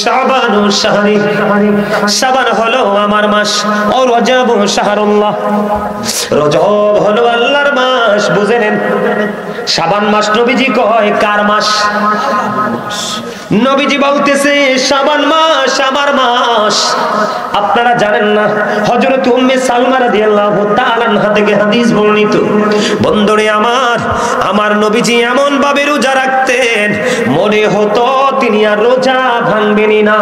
শাবানু শাহরি, শাবান হলো আমার মাস, ও রজব শাহরুল্লাহ, রজব হলো আল্লাহর মাস। বুঝেন, শাবান মাস নবীজি কয় কার মাস? নবীজি বলতেছে শাবান মাস আমার মাস। আপনারা জানেন না, হযরত উম্মে সালমা রাদিয়াল্লাহু তাআলা আনহা থেকে হাদিস বর্ণিত, বন্ধুরে আমার নবীজি এমন ভাবে রোজা রাখতেন, মনে হতো তিনি আর রোজা ভাঙবেনই না।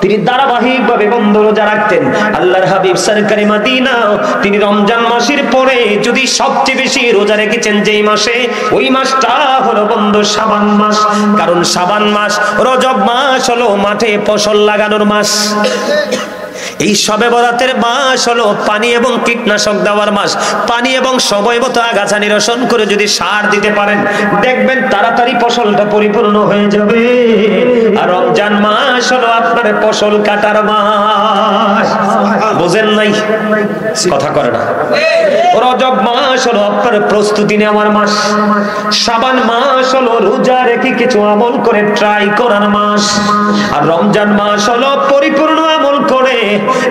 তিনি ধারাবাহিক ভাবে বন্ধ রোজা রাখতেন। আল্লাহর হাবিব সরকারে মদিনা তিনি রমজান মাসের পরে যদি সবচেয়ে বেশি রোজা রেখেছেন যেই মাসে, ওই মাসটা হলো বন্ধ শাবান মাস। কারণ শাবান মাস, রজব মাস হলো মাঠে ফসল লাগানোর মাস। এই শবে বরাতের মাস হলো পানি এবং কীটনাশক দেওয়ার মাস। পানি এবং সময়মতো আগাছা নিরসন করে যদি সার দিতে পারেন, দেখবেন তাড়াতাড়ি ফসলটা পরিপূর্ণ হয়ে যাবে। আর রমজান মাস হলো আপনার ফসল কাটার মাস। বুঝেন নাই? কথা করে না। রজব মাস হলো আপনার প্রস্তুতি নেওয়ার মাস। শাবান মাস হলো রোজা রেখে কিছু আমল করে ট্রাই করার মাস। আর রমজান মাস হলো পরিপূর্ণ আমল করে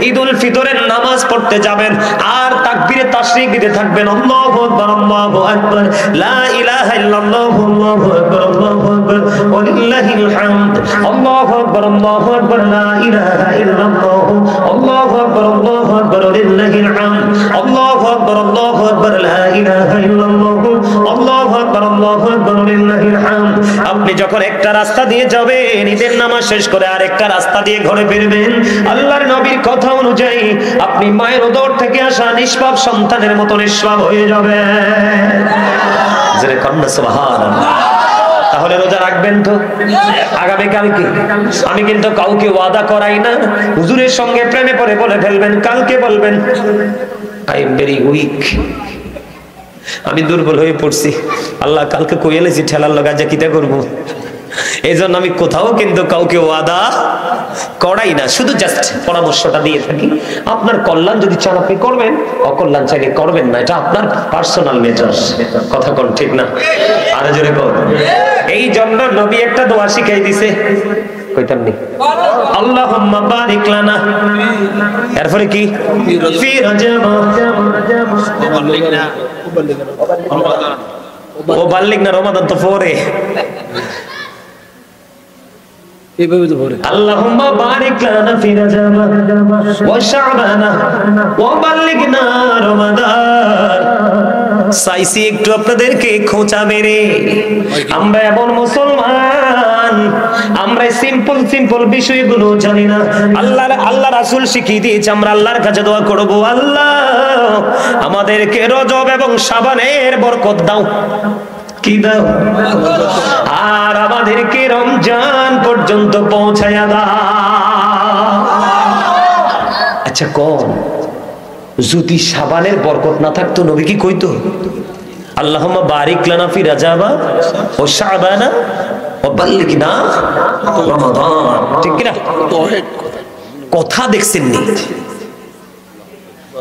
ঈদুল ফিতরের নামাজ পড়তে যাবেন আর তাকবীরে তাশরিক দিতে থাকবেন, আল্লাহু আকবার আল্লাহু আকবার, লা ইলাহা ইল্লাল্লাহু আল্লাহু আকবার আল্লাহু আকবার ওয়ালিল্লাহিল হামদ, আল্লাহু আকবার আল্লাহু আকবার, লা ইলাহা ইল্লাল্লাহু আল্লাহু আকবার আল্লাহু আকবার ওয়ালিল্লাহিল হামদ, আল্লাহু আকবার আল্লাহু আকবার, লা ইলাহা ইল্লাল্লাহু আল্লাহু আকবার আল্লাহু আকবার ওয়ালিল্লাহিল হামদ। আপনি যখন একটা রাস্তা দিয়ে যাবেন, ঈদের নামাজ শেষ করে আরেকটা রাস্তা দিয়ে ঘরে ফিরবেন, আল্লাহর নবীর কথা অনুযায়ী আপনি মায়ের উদর থেকে আসা নিষ্পাপ সন্তানের মতো নিষ্পাপ হয়ে যাবেন। জোরে কন্যা সুবহানাল্লাহ। তাহলে রোজা রাখবেন তো আগামী কালকে। আমি কিন্তু কাউকে ওয়াদা করাই না, হুজুরের সঙ্গে প্রেমে পড়ে বলে ফেলবেন, কালকে বলবেন আই এম ভেরি উইক, আমি দুর্বল হয়ে পড়ছি, আল্লাহ কালকে কই এলেছি ঠেলার লগা যা কিতা করবো। এই জন্য আমি কোথাও কিন্তু কাউকে ওয়াদা করাই না, শুধু জাস্ট পরামর্শটা দিয়ে থাকি। আপনার কল্যাণ যদি চান আপনি করবেন, অকল্যাণ চাইলে করবেন না, এটা আপনার পার্সোনাল ম্যাটার। কথা কোন ঠিক না? আরো জোরে কর। এই জন্য নবী একটা দোয়া শিখাই দিছে, কইতাম নি আল্লাহুম্মা বারিক লানা, এরপরে কি ফি রাজাব ও বাল্লিক না, রমাদান তো পরে, এইভাবে তো পরে আল্লাহুম্মা বারিক লানা ফি রাজাব ওয়া শাবান ওয়া বাল্লিগনা রমাদান। চাইছি একটু আপনাদেরকে খোঁচা মেরে, আমরা এমন মুসলমান, আমরা সিম্পল বিষয়গুলো জানি না। আল্লাহ রাসূল শিখিয়ে দিয়েছে, আমরা আল্লাহর কাছে দোয়া করব, আল্লাহ আমাদেরকে রজব এবং শাবানের বরকত দাও। কি দাও? আর আমাদেরকে রমজান পর্যন্ত পৌঁছায়া দাও। আচ্ছা কোন, যদি শাবানের বরকত না থাকতো নবী কি কইতো আল্লাহুম্মা বারিক লানা ফি রাজাবা ও শাবানা ও বাল্লিগনা রমাদান? ঠিক কি না? কথা দেখছেন নি?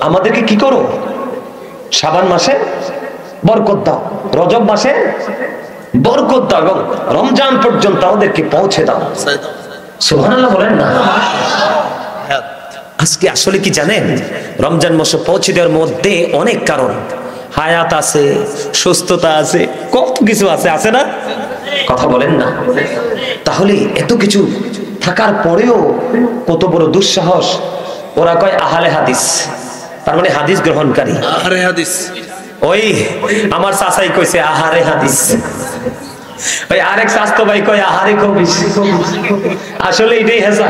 আমাদেরকে কি করো, শাবান মাসে বরকত দাও, রজব মাসে বরকত দাও এবং রমজান পর্যন্ত আমাদেরকে পৌঁছে দাও। সুবহানাল্লাহ বলেন না? আজকে আসলে কি জানেন, রমজান মাসে পৌঁছে দেওয়ার মধ্যে অনেক কারণ, হায়াত আছে, সুস্থতা আছে, কত কিছু আছে, আছে না? কথা বলেন না? তাহলে এত কিছু থাকার পরেও কত বড় দুঃসাহস। ওরা কয় আহলে হাদিস, তার মানে হাদিস গ্রহণকারী। আহারে হাদিস, ওই আমার চাচাই কইছে আহারে হাদিস, ওই আরেক স্বাস্থ্য ভাই কয় আহারে কবিস। আসলে এটাই হেসা।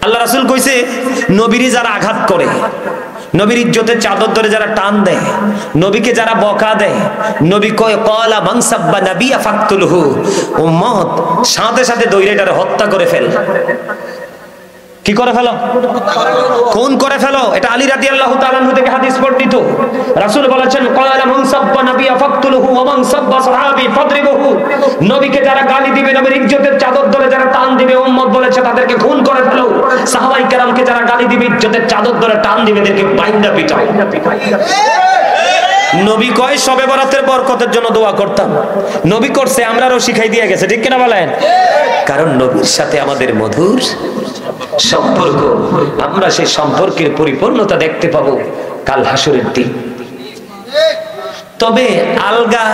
আল্লাহ রাসূল কইছে, নবীরে যারা আঘাত করে, নবীর ইজ্জতের চাদর ধরে যারা টান দেয়, নবীকে যারা বকা দেয়, নবী কয় ক্বালা মান সাব্বা নাবিয়া ফাকতুলহু, উম্মত সাথে সাথে দৌড়ে এটারে হত্যা করে ফেল। কি করে ফেলো? খুন করে ফেলো। এটা আলী রাদিয়াল্লাহু তাআলা আনহু থেকে হাদিস বর্ণিত। রাসূল বলেছেন ক্বালা মান সাব্বা নাবিয়া ফাকতুলহু ওয়া মান সাব্বা সাহাবী ফাদরিবহু, নবীকে যারা গালি দিবে, নবীর ইজ্জতের চাদর ধরে যারা টান দিবে, উম্মত বলেছে তাদেরকে খুন করে ফেলো। সাহাবায়ে কেরামকে যারা গালি দিবে, ইজ্জতের চাদর ধরে টান দিবে, এদেরকে বাইন্দা পিটাও। নবী কয় শবে বরাতের বরকতের জন্য দোয়া করতাম, নবী করছে, আমরাও শিখাই দিয়ে গেছে, ঠিক কিনা বলেন? কারণ নবীর সাথে আমাদের মধুর সম্পর্ক, আমরা সেই সম্পর্কের পরিপূর্ণতা দেখতে পাবো কাল হাসরের দিন। তবে আলগা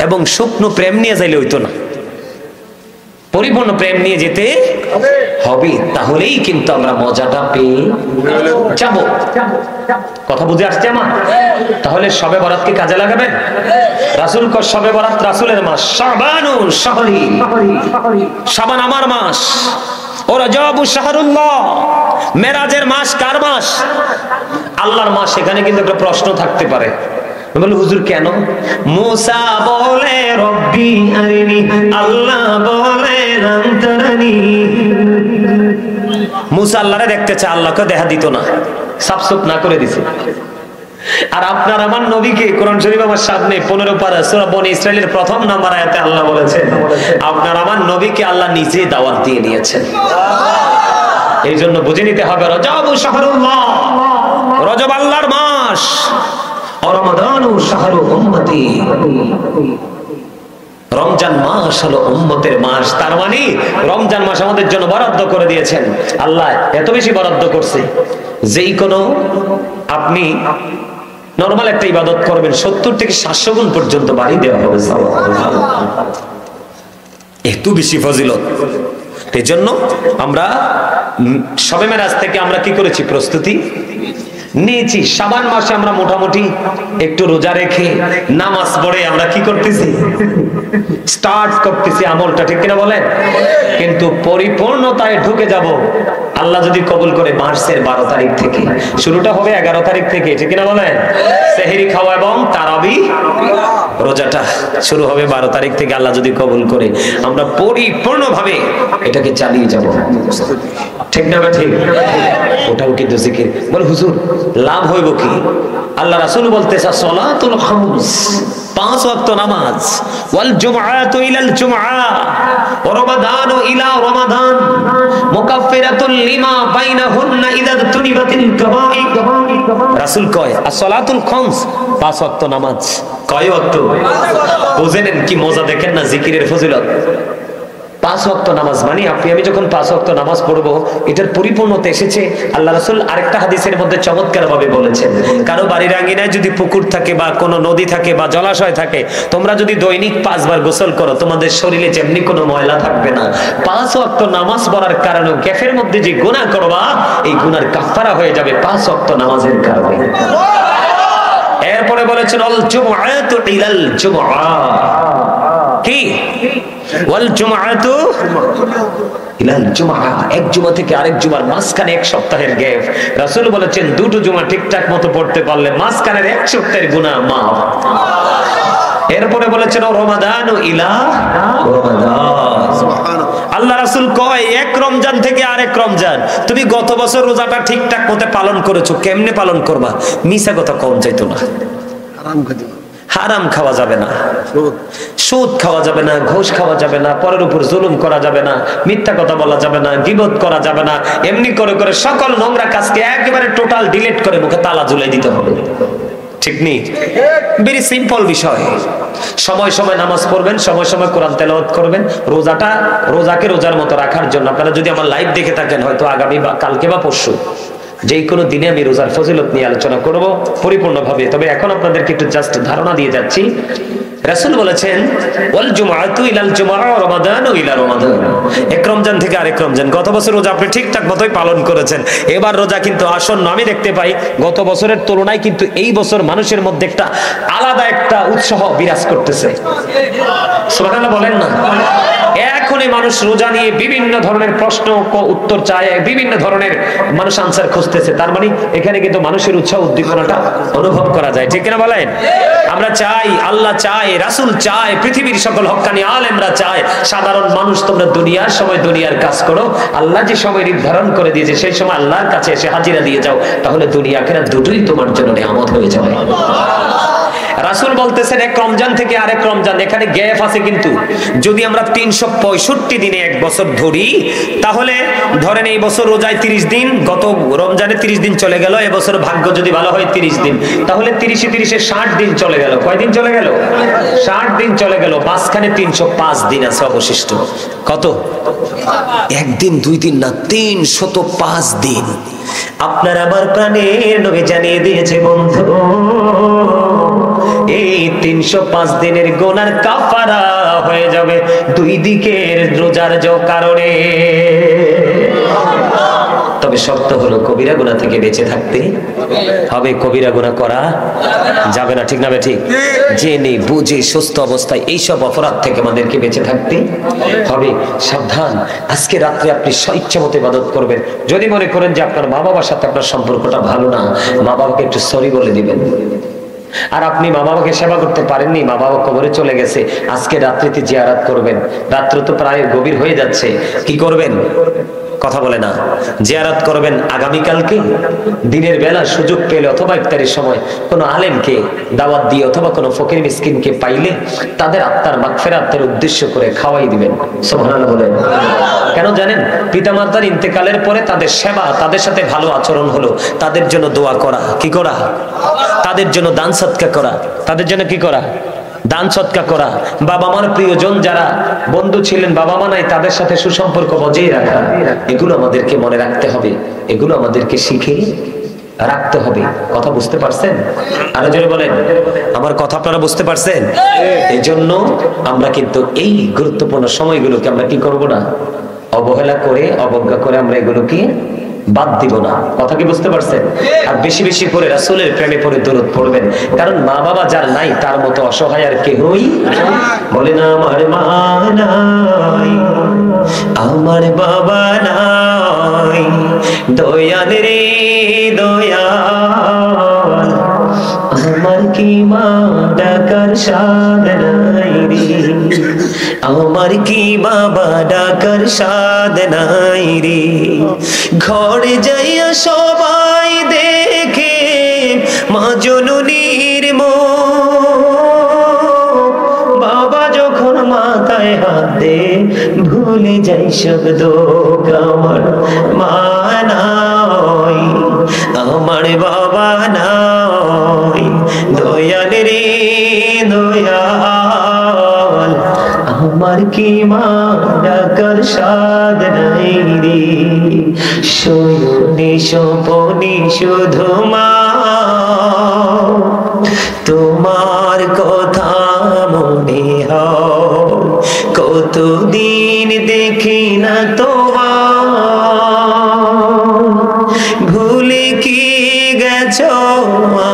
এবং শুকনো প্রেম নিয়ে যাইলে হইতো না, পরিপূর্ণ প্রেম নিয়ে যেতে হবে, তাহলেই কিন্তু আমরা মজাটা পেয়ে যাব। কথা বুঝে আসছে আমার? তাহলে শবে বরাতকে কাজে লাগাবেন। রাসূল কয় শবে বরাত রাসূলের মাস, শাবানু শাহরি, শাবান আমার মাস, ও রজবু শাহরুল্লাহ, মেরাজের মাস কার মাস? আল্লাহর মাস। সেখানে কিন্তু একটা প্রশ্ন থাকতে পারে, বলে হুজুর কেন? মুসা বলে রব্বি আরিনি, আল্লাহ বলে লাম তারানি। মুসা আল্লাহরে দেখতে চায়, আল্লাহকে দেখা দিত না, সাফসুফ না করে দিছে। আর আপনার আমার নবীকে কোরআন শরীফ আমার সামনে 15 পারা সূরা বনী ইসরাইলের প্রথম নাম্বার আয়াতে আল্লাহ বলেছেন, আপনার আমার নবীকে আল্লাহ নিজে দাওয়াত দিয়ে নিয়েছেন। এই জন্য বুঝে নিতে হবে রজব শাহরুল্লাহ, রজব আল্লাহর মাস, রমাদানু শাহরু উম্মতি, রমজান মাস হলো উম্মতের মাস। তার মানে রমজান মাস আমাদের জন্য বরাদ্দ করে দিয়েছেন আল্লাহ। এত বেশি বরাদ্দ করছে, যেই কোনো আপনি নরমাল একটা ইবাদত করবেন 70 থেকে 700 গুণ পর্যন্ত বাড়ি দেওয়া হবে। এত বেশি ফজিলত। এই জন্য আমরা শবে মেরাজ থেকে আমরা কি করেছি? প্রস্তুতি নিয়েছি। শাবান মাসে আমরা মোটামুটি একটু রোজা রেখে নামাজ পড়ে আমরা কি করতেছি? স্টার্ট করতেছি আমলটা, ঠিক কিনা বলেন? কিন্তু পরিপূর্ণতায় ঢুকে যাব আল্লাহ যদি কবুল করে মার্চের 12 তারিখ থেকে। শুরুটা হবে 11 তারিখ থেকে, ঠিক কিনা বলেন? সেহরি খাওয়া এবং তারাবি রোজাটা শুরু হবে 12 তারিখ থেকে, আল্লাহ যদি কবুল করে। আমরা পরিপূর্ণভাবে এটাকে চালিয়ে যাব, ঠিক না? ঠিক। ওটাও কিন্তু জিকির। বলে হুজুর লাভ হইব কি? আল্লাহ রাসূল বলতেছে সালাতুল খামস, 5 ওয়াক্ত নামাজ, ওয়াল জুমআতু ইলাল জুমআ ওয়া রমাদানু ইলা রমাদান মুকাফফিরাতুল লিমা বাইনাহুন্না ইযা তুনিবাতিল কাবাইর। রাসূল কয় as-সালাতুল খামস, 5 ওয়াক্ত নামাজ। কয় ওয়াক্ত? বুঝেন কি মজা, দেখেন না জিকিরের ফজিলত। 5 ওয়াক্ত নামাজ মানে আপনি আমি যখন 5 ওয়াক্ত নামাজ পড়বো, এটার পরিপূর্ণতা এসেছে। আল্লাহ রাসূল আরেকটা হাদিসের মধ্যে চমৎকার ভাবে বলেছেন, কারো বাড়ির আঙ্গিনায় যদি পুকুর থাকে বা কোনো নদী থাকে বা জলাশয় থাকে, তোমরা যদি দৈনিক 5 বার গোসল করো, তোমাদের শরীরে যেমনি কোনো ময়লা থাকবে না। 5 ওয়াক্ত নামাজ পড়ার কারণে গ্যাফের মধ্যে যে গুনাহ করবা, এই গুনার কাফারা হয়ে যাবে 5 ওয়াক্ত নামাজের কারণে। এরপরে বলেছেন আল জুমআতু ইলাল জুমআ, কি? ওয়াল জুমআতু ইলাল জুমআ, এক জুমা থেকে আরেক জুমার মাঝখানে 1 সপ্তাহের গ্যাপ। রাসূল বলেছেন দুটো জুমা ঠিকঠাক মতো পড়তে পারলে মাঝখানের 1 সপ্তাহের গুনাহ মাফ। এরপরে বলেছেন রমাদানু ইলা রমাদান, সুবহানাল্লাহ। আল্লাহ রাসূল কয় এক রমজান থেকে আরেক রমজান। তুমি গত বছর রোজাটা ঠিকঠাক মতো পালন করেছো, কেমনে পালন করবা? মিছা কথা কম চাইতো না, হারাম খাওয়া যাবে না, সুদ খাওয়া যাবে না, ঘুষ খাওয়া যাবে না, পরের উপর জুলুম করা যাবে না, মিথ্যা কথা বলা যাবে না, গীবত করা যাবে না। এমনি করে করে সকল নোংরা কাজকে একেবারে টোটাল ডিলিট করে মুখে তালা ঝুলাই দিতে হবে, ঠিক নেই? ভেরি সিম্পল বিষয়। সময় সময় নামাজ পড়বেন, সময় সময় কোরআন তেলাওয়াত করবেন। রোজাকে রোজার মতো রাখার জন্য আপনারা যদি আমার লাইভ দেখে থাকেন, হয়তো আগামী বা কালকে বা পরশু যে কোনো দিনে আমি রোজার ফজিলত নিয়ে আলোচনা করব পরিপূর্ণভাবে। তবে এখন আপনাদেরকে একটু জাস্ট ধারণা দিয়ে যাচ্ছি। রাসূল বলেছেন ওয়াল জুমআতু ইলাল জুমআ ওয়া রমাদানু ইলা রমাদান, এক রমজান থেকে আরেক রমজান। গত বছর রোজা আপনি ঠিকঠাক মতোই পালন করেছেন, এবার রোজা কিন্তু আসন্ন। আমি দেখতে পাই গত বছরের তুলনায় কিন্তু এই বছর মানুষের মধ্যে একটা আলাদা একটা উৎসাহ বিরাজ করতেছে। সুবহানাল্লাহ বলেন না? এখনই মানুষ রোজা নিয়ে বিভিন্ন ধরনের প্রশ্ন উত্তর চায়, বিভিন্ন ধরনের মানুষ আনসার খুঁজতেছে। তার মানে এখানে কিন্তু মানুষের উৎসাহ উদ্দীপনাটা অনুভব করা যায়, ঠিক কিনা বলেন? আমরা চাই, আল্লাহ চায়, রাসূল চায়, পৃথিবীর সকল হক্কানি আলেমরা চায়, সাধারণ মানুষ তোমরা দুনিয়ার সময় দুনিয়ার কাজ করো। আল্লাহ যে সময় নির্ধারণ করে দিয়েছে সেই সময় আল্লাহর কাছে এসে হাজিরা দিয়ে যাও, তাহলে দুনিয়া আখিরাত দুটোই তোমার জন্য নিয়ামত হয়ে যাবে। রাসূল বলতেছেন এক রমজান থেকে আরেক রমজান এখানে গ্যাপ আছে, কিন্তু যদি আমরা 365 দিনে এক বছর ধরি, তাহলে ধরেন এই বছর রোজায় 30 দিন, গত রমজানে 30 দিন চলে গেল, এবছর ভাগ্য যদি ভালো হয় 30 দিন, তাহলে 30-30 60 দিন চলে গেল। কয় দিন চলে গেল? 60 দিন চলে গেল। মাঝখানে 305 দিন আছে অবশিষ্ট। কত? একদিন দুই দিন না, 305 দিন। আপনার আমার প্রাণের নবী জানিয়ে দিয়েছে বন্ধু, এই 305 দিনের গুনার কাফারা হয়ে যাবে দুই দিকের রোজার কারণে। তবে শর্ত হলো কবিরা গুনাহ থেকে বেঁচে থাকতে হবে। কবিরা গুনাহ করা যাবে না, ঠিক না? ঠিক। জেনে বুঝে সুস্থ অবস্থায় এইসব অপরাধ থেকে আমাদেরকে বেঁচে থাকতে হবে। সাবধান, আজকে রাত্রে আপনি স্বেচ্ছা মতো ইবাদত করবেন। যদি মনে করেন যে আপনার মা বাবার সাথে আপনার সম্পর্কটা ভালো না, মা বাবাকে একটু সরি বলে দিবেন। আর আপনি মা বাবাকে সেবা করতে পারেননি, মা বাবা কবরে চলে গেছে, আজকে রাত্রিতে জিয়ারত করবেন। রাত্র তো প্রায় গভীর হয়ে যাচ্ছে, কি করবেন? কথা বলে না। জিয়ারত করবেন আগামীকালকে দিনের বেলা সুযোগ পেলে, অথবা ইফতারের সময় কোনো আলেমকে দাওয়াত দিয়ে, অথবা কোনো ফকির মিসকিনকে পাইলে তাদের আত্মার মাগফিরাতের উদ্দেশ্য করে খাওয়াই দিবেন। সুবহানাল্লাহ বলেন। কেন জানেন? পিতামাতার ইন্তেকালের পরে তাদের সেবা, তাদের সাথে ভালো আচরণ হলো, তাদের জন্য দোয়া করা, কি করা? তাদের জন্য দান সদকা করা, তাদের জন্য কি করা? দান সদকা করা। বাবা মার প্রিয়জন যারা বন্ধু ছিলেন, বাবা মা নাই, তাদের সাথে সুসম্পর্ক বজায় রাখা, এগুলো আমাদেরকে মনে রাখতে হবে, এগুলো আমাদেরকে শিখে রাখতে হবে। কথা বুঝতে পারছেন? আরো জোরে বলেন, আমার কথা আপনারা বুঝতে পারছেন? এই জন্য আমরা কিন্তু এই গুরুত্বপূর্ণ সময়গুলোকে আমরা কি করব না, অবহেলা করে, অবজ্ঞা করে আমরা এগুলোকে বাদ দিব না। কথা কি বুঝতে পারছেন? আর বেশি বেশি করে রাসূলের প্রেমে পড়ে দরুদ পড়বেন, কারণ মা বাবা যার নাই তার মতো অসহায় আর কেউই বলেন আমার মা নাই, আমার বাবা নাই, দয়াল রে দয়াল, আমার কি মা ডাকার সাদ নাই রে, আমার কি বাবা ডাকার সাদ নাই রে। ঘরে যাইয়া সবাই দেখে মা জননীর মুখ, বাবা যখন মাথায় হাত দে ভুলে যাই সব দুঃখ, আমার মা নাই, আমার বাবা নাই, দয়াল রে দয়াল, আমার কি মা ডাকার সাদ নাই রে। শয়নে স্বপনে শুধু মা তোমার কথা মনে হয়, কতদিন দেখি না তোমার, ভুলে কি গেছো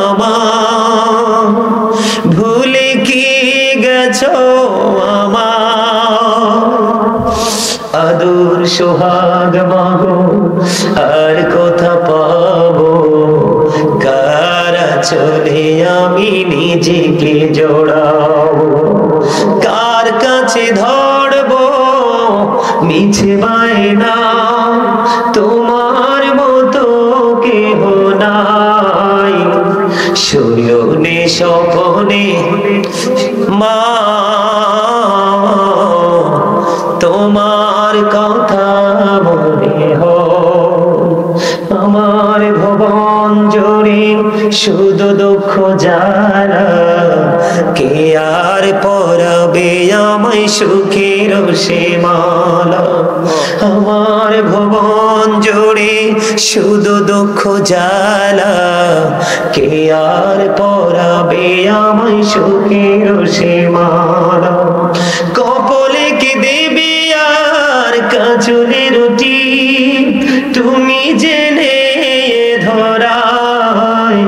আমার, ভুলে কি গেছো আদর সোহাগ মাগো, আর কথা পাবো কারা চলে আমি নিজেকে জড়াবো, কার কাছে ধরবো মিছে বায়না, তোমার মতো কেহ নাই, শয়নে স্বপনে মা তোমার কথা মনে হয়, আমার ভুবন জুড়ে শুধু দুঃখ জ্বালা, কে আর পরাবে আমায় সুখের সীমালা, আমার ভুবন জুড়ে শুধু দুঃখ জ্বালা, কে আর পরাবে আমায় সুখের সীমালা, কপালে কি দেবে আর কাজলে রুটি, তুমি জেনে ধরায়,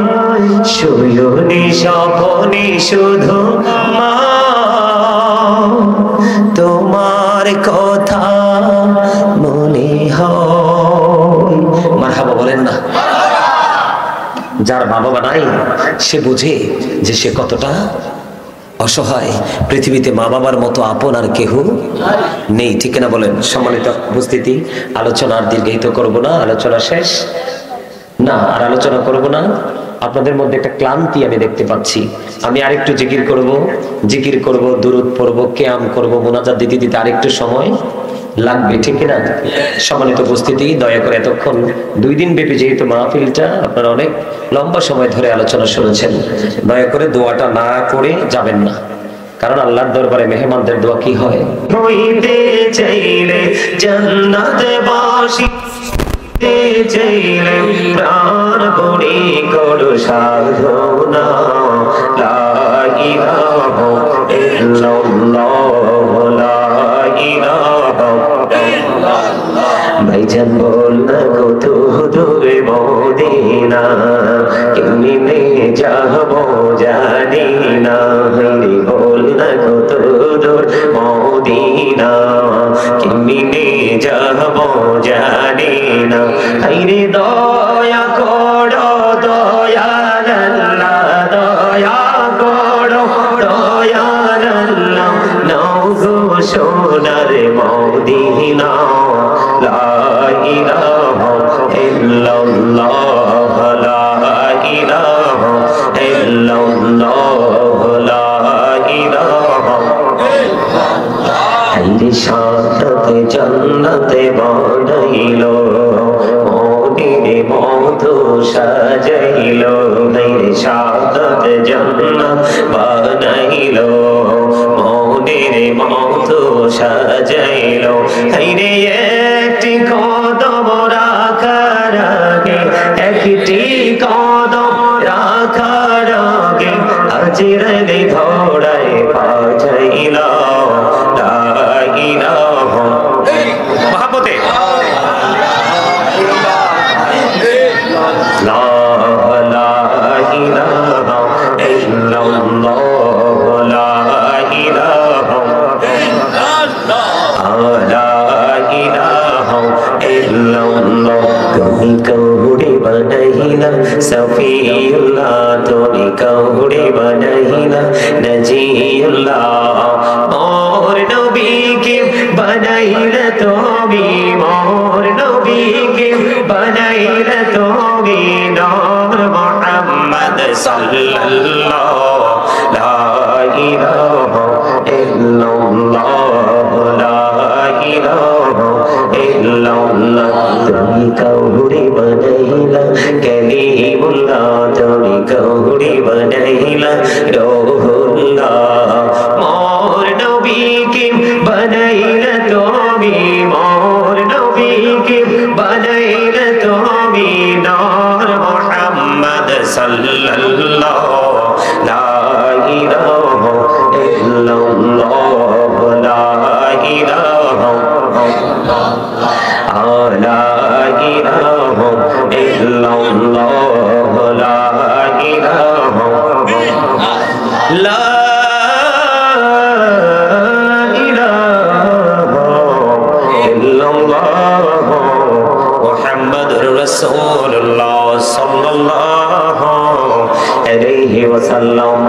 শয়নে স্বপনে শুধু মা তোমার কথা মনে হয়। মারহাবা বলেন না? যার বাবা নাই সে বুঝে যে সে কতটা অসহায়। পৃথিবীতে মা বাবার মতো আপন আর কেহ নেই, ঠিক না বলেন? সম্মানিত উপস্থিতি, আলোচনা আর দীর্ঘায়িত করব না, আলোচনা শেষ। না আর আলোচনা করব না। আপনাদের মধ্যে একটা ক্লান্তি আমি দেখতে পাচ্ছি। আমি আরেকটু জিকির করব, দুরূদ পড়ব, কিয়াম করব, মুনাজাত দিতে দিতে আরেকটু সময় লাগবে, ঠিক না? সম্মানিত উপস্থিতি, দয়া করে এতক্ষণ 2 দিন ব্যাপী যেহেতু মাহফিলটা আপনারা অনেক লম্বা সময় ধরে আলোচনা শুনেছেন, দয়া করে দোয়াটা না করে যাবেন না, কারণ আল্লাহর দরবারে মেহমানদের দোয়া কি হয়? হইতে চাইলে জান্নাতবাসী চাইলে প্রাণ ভরে করো সাধনা, লা ইলাহা ইল্লাল্লাহ, লা ইলাহা ইল্লাল্লাহ। ভাইজান বল না কত দূরে মদিনা, কেমনে যাব জানি না। বল না কত দূর মদিনা, কেমনে যাব জানি না। হাইরে দয়া করো দয়াল আল্লাহ, দয়া করো দয়াল আল্লাহ, নাও গো সোনার মদিনা, লা ইলাহা ইল্লাল্লাহ, লা ইলাহা ইল্লাল্লাহ, লা ইলাহা ইল্লাল্লাহ। হাইরে সাথে জান্নাতে বানাইলো, মনের মতো সাজাইলো। হাইরে সাথে জান্নাত বানাইলো, মনের মতো সাজাইলো। হাইরে একটি কদম রাখার আগে, একটি কদম রাখার আগে আজরাইল ধরায় পাঠাইলো, লা ইলাহা মহাব্বতে লা ইলাহা ইল্লাল্লাহ, লা ইলাহা ইল্লাল্লাহ। তুমি কাউরে বানাইলা সফিউল্লাহ, তুমি কাউরে বানাইলা নজিউল্লাহ, মোর নবীকে বানাইলা তুমি, মোর নবীকে বানাইলা তুমি, নূর মুহাম্মদ সাল্লাল্লাহ, লা ইলাহা ইল্লাল্লাহ, লা ইলাহা ইল্লাল্লাহ। তুমি কাউরে বানাইলা কালিমুল্লাহ, তুমি কাউরে বানাইলা রূহুল্লাহ, মোর নবীকে বানাইলা তুমি, মোর নবীকে বানাইলা তুমি, নূর মুহাম্মদ সাল্লাল্লাহ, লা ইলাহা ইল্লাল্লাহ, লা ইলাহা লা ইলাহা ইল্লাল্লাহ, লা ইলাহা লা ইলাহা ইল্লাল্লাহ মুহাম্মাদুর রাসূলুল্লাহ সাল্লাল্লাহু আলাইহি ওয়াসাল্লাম।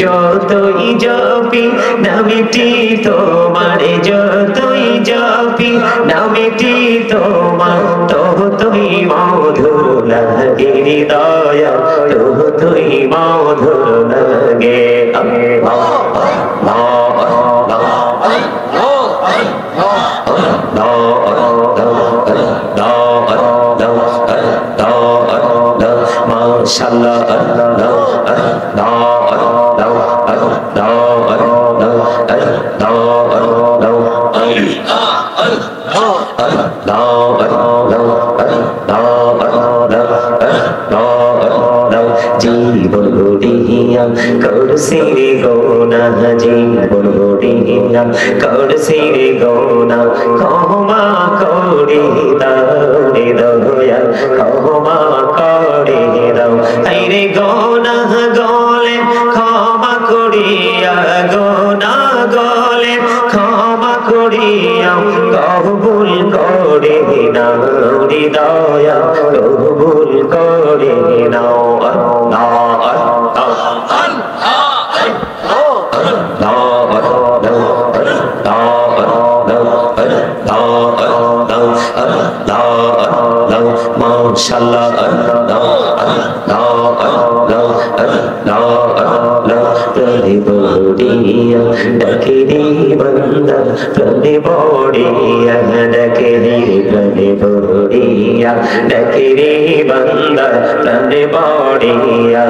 যতই জপি নামটি তোমার, যতই জপি নামটি তোমার, ততই মধুর লাগে হৃদয়, ততই মধুর লাগে। মাশাআল্লাহ জীবন গড়িয়া করছি রে গোনা, জীবন গড়িয়া করছি রে গোনা, ক্ষমা করে দাও রে দয়াল, ক্ষমা করে দাও আইরে গুনাহ গলে ক্ষমা করিয়া গুনাহ গলে ক্ষমা করিয়া কবুল করে নাও হৃদয়া কবুল করে নাও মাশাআল্লাহ প্রাণে বড়িয়া ডাকে রে বান্দা প্রাণে বড়িয়া ডাকে রে প্রাণে বড়িয়া ডাকে রে বান্দা প্রাণে বড়িয়া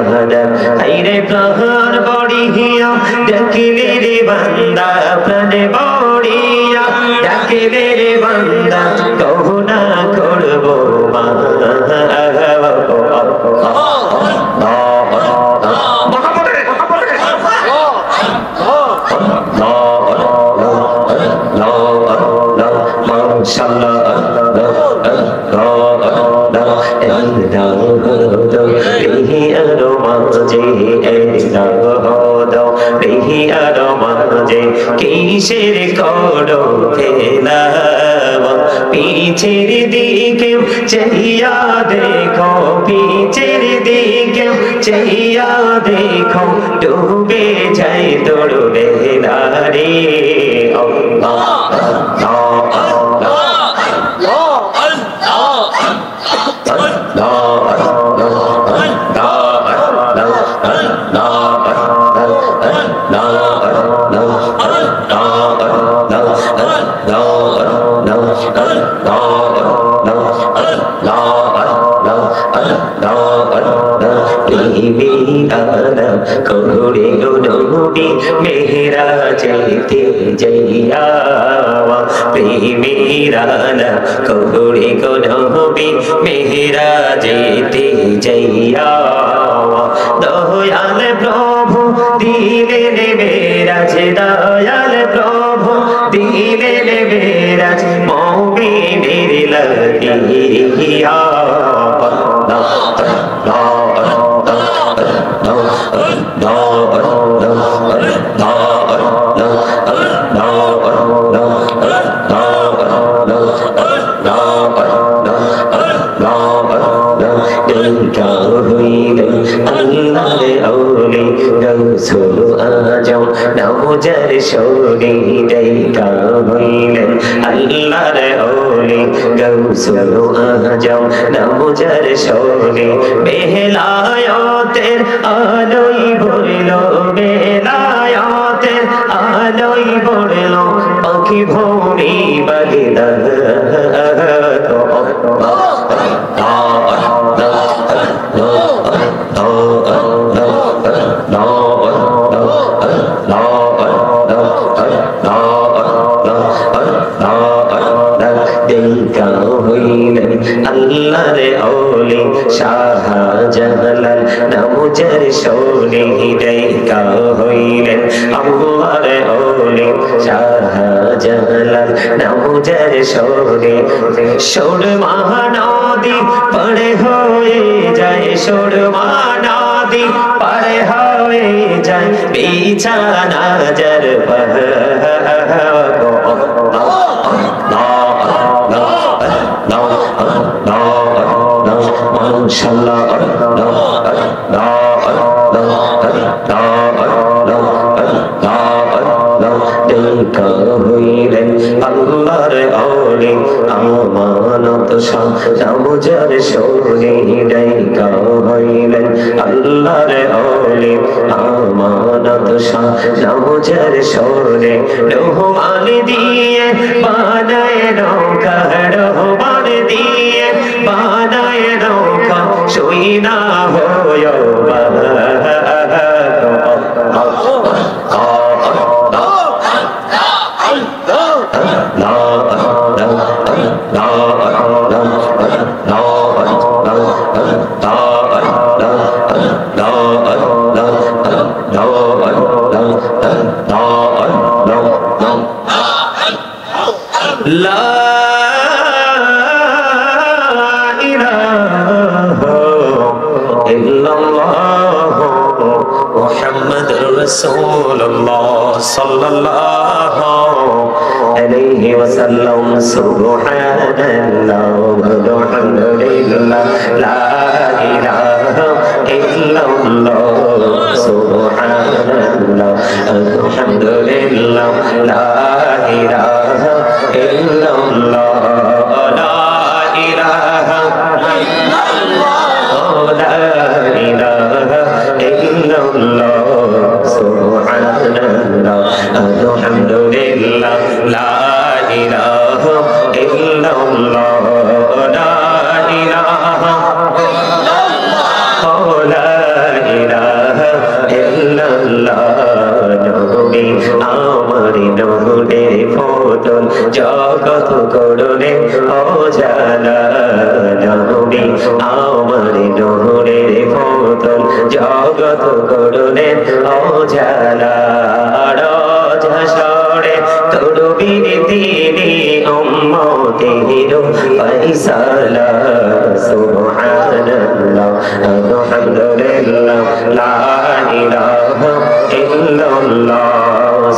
হাইরে প্রাণ বড়িয়া ডাকে রে বান্দা প্রাণে বড়িয়া ডাকে রে বান্দা কহু না করবো মা কিসের করো খেলা পিছের দিকে চাইয়া দেখো পিছের দিকে চাইয়া দেখো ডুবে যাই তোর বেলারে করে নবী মেহরা যেতে যাইয়া প্রেমেরানা করে নবী মেহরা যেতে যাইয়া দয়াল প্রভু দিলেন মেরাজ দয়াল প্রভু দিলেন মেরাজ মুমিনের লাগিয়া নবুজার শোরে দেখা হইলেন আল্লাহর ওলি গৌসুল আজম নবুজার শোরে বেলায়েতের আলোই ভরলো বেলায়েতের আলোই ভরলো পাখি ভূমি বাগদা আল্লাহর ওলি শাহজালাল নবুজার শোরে দেখা হইলেন আল্লাহর ওলি শাহজালাল নবুজার শোরে সুর মহানদী পড়ে হয়ে যায় সুর মহানদী পড়ে হয়ে যায় বিছানা জর পর হইলেন আল্লাহর ওলি আমানত শাহ নবুজার শোরে দেখা হইলেন আল্লাহর ওলি আমানত শাহ নবুজার শোরে রহমান দিয়ে বানায় নৌকা রহমান দিয়ে বানায় নৌকা সই না হয় لا إله রাসূলুল্লাহ সাল্লাল্লাহু আলাইহি ওয়াসাল্লাম সুবহানাল্লাহ ওয়ালহামদুলিল্লাহ লা ইলাহা ইল্লাল্লাহ সুবহানাল্লাহ আলহামদুলিল্লাহ লা ইলাহা ইল্লাল্লাহ লা ইলাহা ইল্লাল্লাহ লা ইলাহা ইল্লাল্লাহ সুবহানাল্লাহ আলহামদুলিল্লাহ লা ইলাহা ইল্লাল্লাহ লা ইলাহা ইল্লাল্লাহ লা ইলাহা ইল্লাল্লাহ নবী আমার নূরের ফোটন জগৎ করুণে অজানা নবী আমার নূরের ফোটন জগৎ করুণে অজানা রাজহাসরে করবির তিনি উম্মতের ফয়সালা সুবহানাল্লাহ আলহামদুলিল্লাহ লা ইলাহা ইল্লাল্লাহ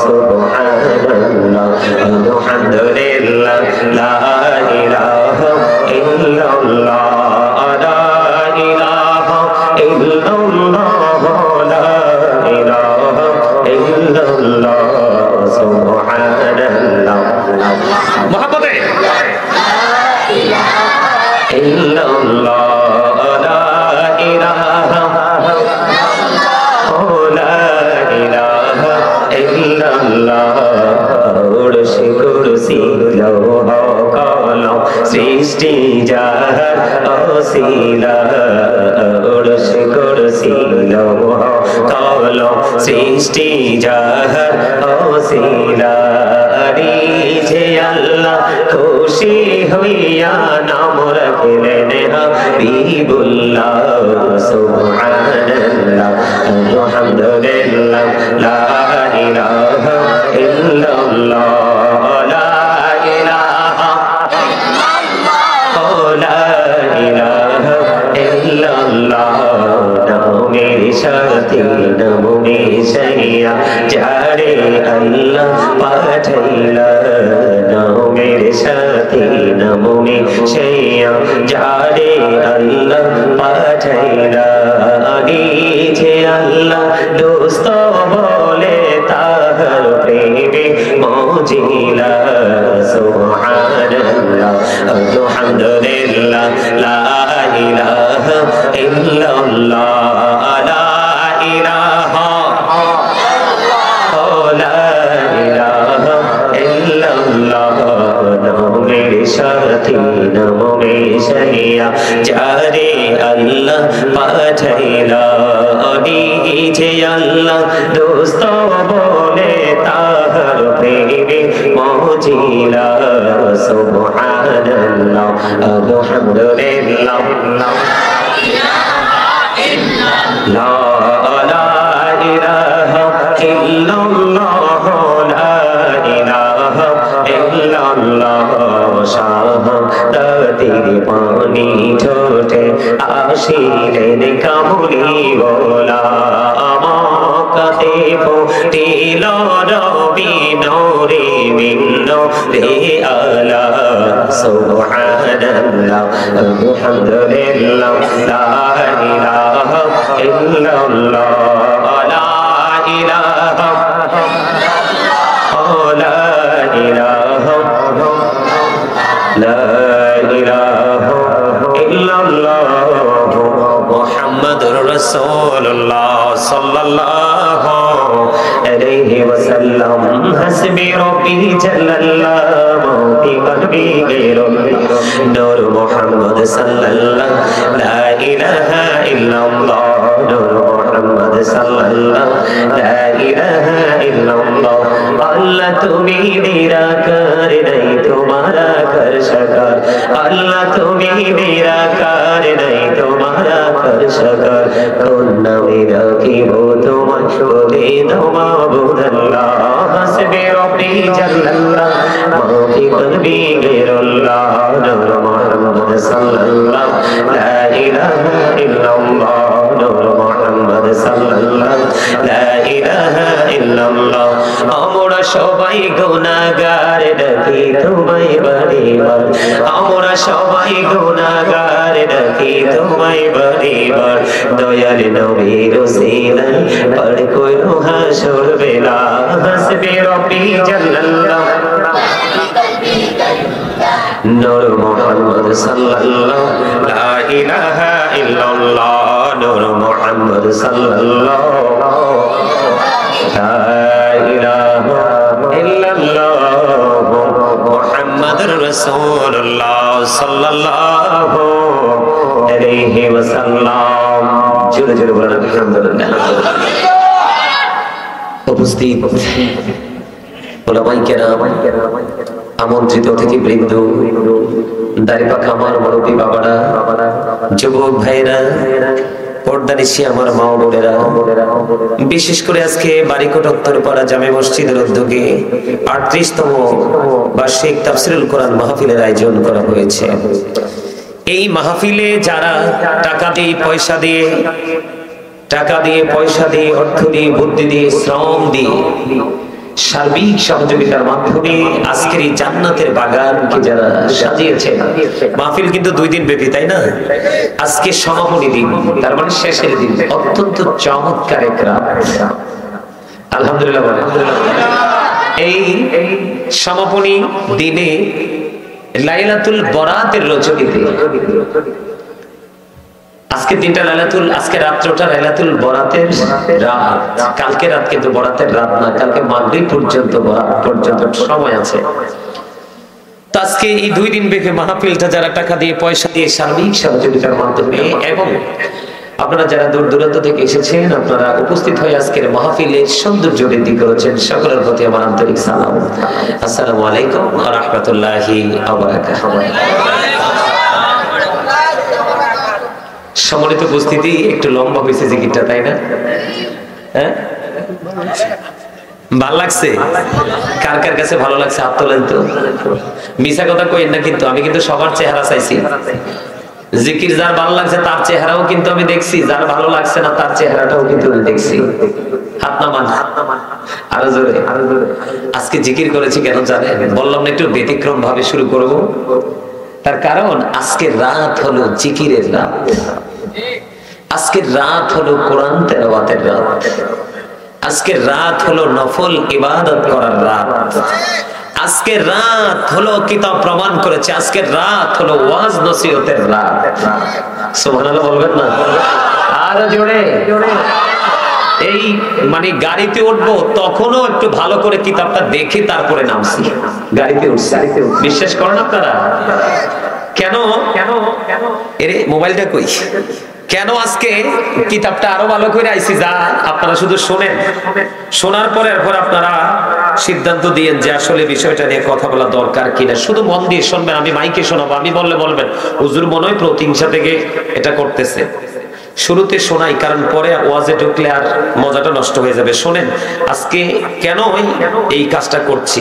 সুবহানাল্লাহ আলহামদুলিল্লাহ লা ইলাহা ইল্লাল্লাহ লা ইলাহা ইল্লাল্লাহ লা ইলাহা ইল্লাল্লাহ সুবহানাল্লাহ মুহাম্মদে লা ইলাহা ইল্লাল্লাহ লা ইলাহা কুরসি লৌহ কলম সৃষ্টি যাহার অসিলা কুরসি লৌহ কলম সৃষ্টি যাহার অসিলা যে আল্লাহ খুশি হইয়া নাম রাখলেন হাবিবুল্লাহ সুবহানাল্লাহ আলহামদুলিল্লাহ লা ইলাহা ইল্লাল্লাহ লা ইলাহা ইল্লাল্লাহ লা ইলাহা ইল্লাল্লাহ নামের সাথে নামে সাইয়া যারে আল্লাহ পাঠাইলা নামের সাথে নামে সাইয়া যারে আল্লাহ পাঠাইলা যে আল্লাহ দোস্ত বলে তাহার প্রেমে মজিলা সুবহানাল্লাহ আলহামদুলিল্লাহ লা ইলাহা ইল্লাল্লাহ লা ইলাহা লা ইলাহা ইল্লাল্লাহ নামের সাথে নামে সাইয়া যারে আল্লাহ পাঠাইলা যে আল্লাহ দোস্ত বলে তাহার প্রেমে মজিলা সুবহানাল্লাহ আলহামদুলিল্লাহ লা ইলাহা ইল্লাল্লাহ লা ইলাহা ইল্লাল্লাহ শাহাদাতের পানি ঠোঁটে আসিলেন কামলিওয়ালা আমাকে ফুটিল রবি নূরে মিন নূরে আলা সুবহানাল্লাহ আলহামদুলিল্লাহ লা ইলাহা ইল্লাল্লাহ লা ইলাহা লা ইলাহা লা ইলাহা ইল্লাল্লাহ মুহাম্মাদুর রাসূলুল্লাহ সাল্লাল্লাহু আলাইহি ওয়াসাল্লাম হাসবি রব্বি জাল্লাল্লাহু ফি কলবি গায়রুল নূর মুহাম্মদ সাল্লাল্লাহু লা ইলাহা ইল্লাল্লাহ নূর মুহাম্মদ সাল্লাল্লাহু লা ইলাহা ইল্লাল্লাহ আল্লাহ তুমি নিরাকার নাই তোমারা কর शकर अल्लाह তুমি নিরাকার নাই তোমারা কর शकर কোন নামে রাখিব তোমায় বলে দাও মাবুদ আল্লাহ হাসবি রব্বি জাল্লাল্লাহ মাফি কলবি গায়রুল্লাহ নূর মুহাম্মদ সাল্লাল্লাহু লা ইলাহা ইল্লাল্লাহ নূর মুহাম্মদ সাল্লাল্লাহু লা ইলাহা ইল্লাল্লাহ আমরা সবাই গুনাহগার ডাকি তোমায় বারে বার আমরা সবাই গুনাহগার ডাকি তোমায় বারে বার দয়ার নবীর ওসিলায় পার করো হাসর বেলা হাসবি রব্বি জাল্লাল্লাহ নূর মুহাম্মদ সাল্লাল্লাহু লা ইলাহা ইল্লাল্লাহ নূর মুহাম্মদ সাল্লাল্লাহু লা ইলাহা ইল্লাল্লাহ মুহাম্মাদুর রাসূলুল্লাহ সাল্লাল্লাহু আলাইহি ওয়াসাল্লাম জোরে জোরে বলেন আলহামদুলিল্লাহ। উপস্থিত উলামায়ে কেরাম, আমন্ত্রিত অতিথিবৃন্দ, দাড়িপাখা আমার মুরব্বী বাবারা, যুবক ভাইরা, পর্দানিশি আমার মা বোনেরা, বিশেষ করে আজকে বারিকোট উত্তরপাড়া জামে মসজিদের উদ্যোগে ৩৮তম বার্ষিক তাফসীরুল কোরআন মাহফিলের আয়োজন করা হয়েছে। এই মাহফিলে যারা টাকা দিয়ে পয়সা দিয়ে অর্থ দিয়ে বুদ্ধি দিয়ে শ্রম দিয়ে সার্বিক সহযোগিতার মাধ্যমে আজকের এই জান্নাতের বাগানকে যারা সাজিয়েছে, মাহফিল কিন্তু 2 দিন ব্যাপী, তাই না? আজকে সমাপনী দিন, তার মানে শেষের দিন, অত্যন্ত চমৎকার এক রাত। আলহামদুলিল্লাহ। এই সমাপনী দিনে লাইলাতুল বরাতের রজনীতে, আজকে দিনটা লাইলাতুল, আজকে রাত্রটা লাইলাতুল বরাতের রাত, কালকে রাত কিন্তু বরাতের রাত না, কালকে মাগরিব পর্যন্ত বরাত পর্যন্ত সময় আছে। তো আজকে এই 2 দিন ব্যাপী মাহফিলটা যারা টাকা দিয়ে পয়সা দিয়ে সার্বিক সহযোগিতার মাধ্যমে এবং আপনারা যারা দূর দূরান্ত থেকে এসেছেন, আপনারা উপস্থিত হয়ে আজকের মাহফিলে সৌন্দর্য বৃদ্ধি করেছেন, সকলের প্রতি আমার আন্তরিক সালাম। আসসালামু আলাইকুম ওয়া রাহমাতুল্লাহি ওয়া বারাকাতুহু। সম্মানিত উপস্থিতি, একটু লম্বা হয়েছে জিকিরটা, তাই না? হ্যাঁ, ভালো লাগছে? কার কার কাছে ভালো লাগছে হাত তোলেন তো। মিছা কথা কইেন না কিন্তু, আমি কিন্তু সবার চেহারা চাইছি। জিকির যার ভালো লাগছে তার চেহারাও কিন্তু আমি দেখছি, যার ভালো লাগছে না তার চেহারাটাও কিন্তু দেখছি। হাত নামান, আরো জোরে। আজকে জিকির করেছি কেন জানেন? বললাম না একটু ব্যতিক্রম ভাবে শুরু করব, তার কারণ আজকের রাত হলো জিকিরের রাত, আজকের রাত হলো কোরআন তেলাওয়াতের রাত, আজকের রাত হলো নফল ইবাদত করার রাত, আজকের রাত হলো কিতাব প্রমাণ করেছে, আজকের রাত হলো ওয়াজ নসিহতের রাত। সুবহানাল্লাহ বলবেন না? আর জোরে। এই মানে গাড়িতে উঠবো তখনও একটু ভালো করে কিতাবটা দেখে তারপরে নামছি, গাড়িতে উঠছি। বিশ্বাস করেন আপনারা? কেন এরে মোবাইলটা কই, কেন আজকে কিতাবটা আরো ভালো করে আইছি, যা আপনারা শুধু শোনেন, শোনার পরে এরপর আপনারা সিদ্ধান্ত দিয়েন যে আসলে বিষয়টা নিয়ে কথা বলা দরকার কিনা। শুধু মন দিয়ে শুনবেন, আমি মাইকে শোনাবো, আমি বললে বলবেন হুজুর মনে হয় প্রতিহিংসা থেকে এটা করতেছে। শুরুতে শোনাই, কারণ পরে ওয়াজে ঢুকলে আর মজাটা নষ্ট হয়ে যাবে। শোনেন আজকে কেন এই কাজটা করছি।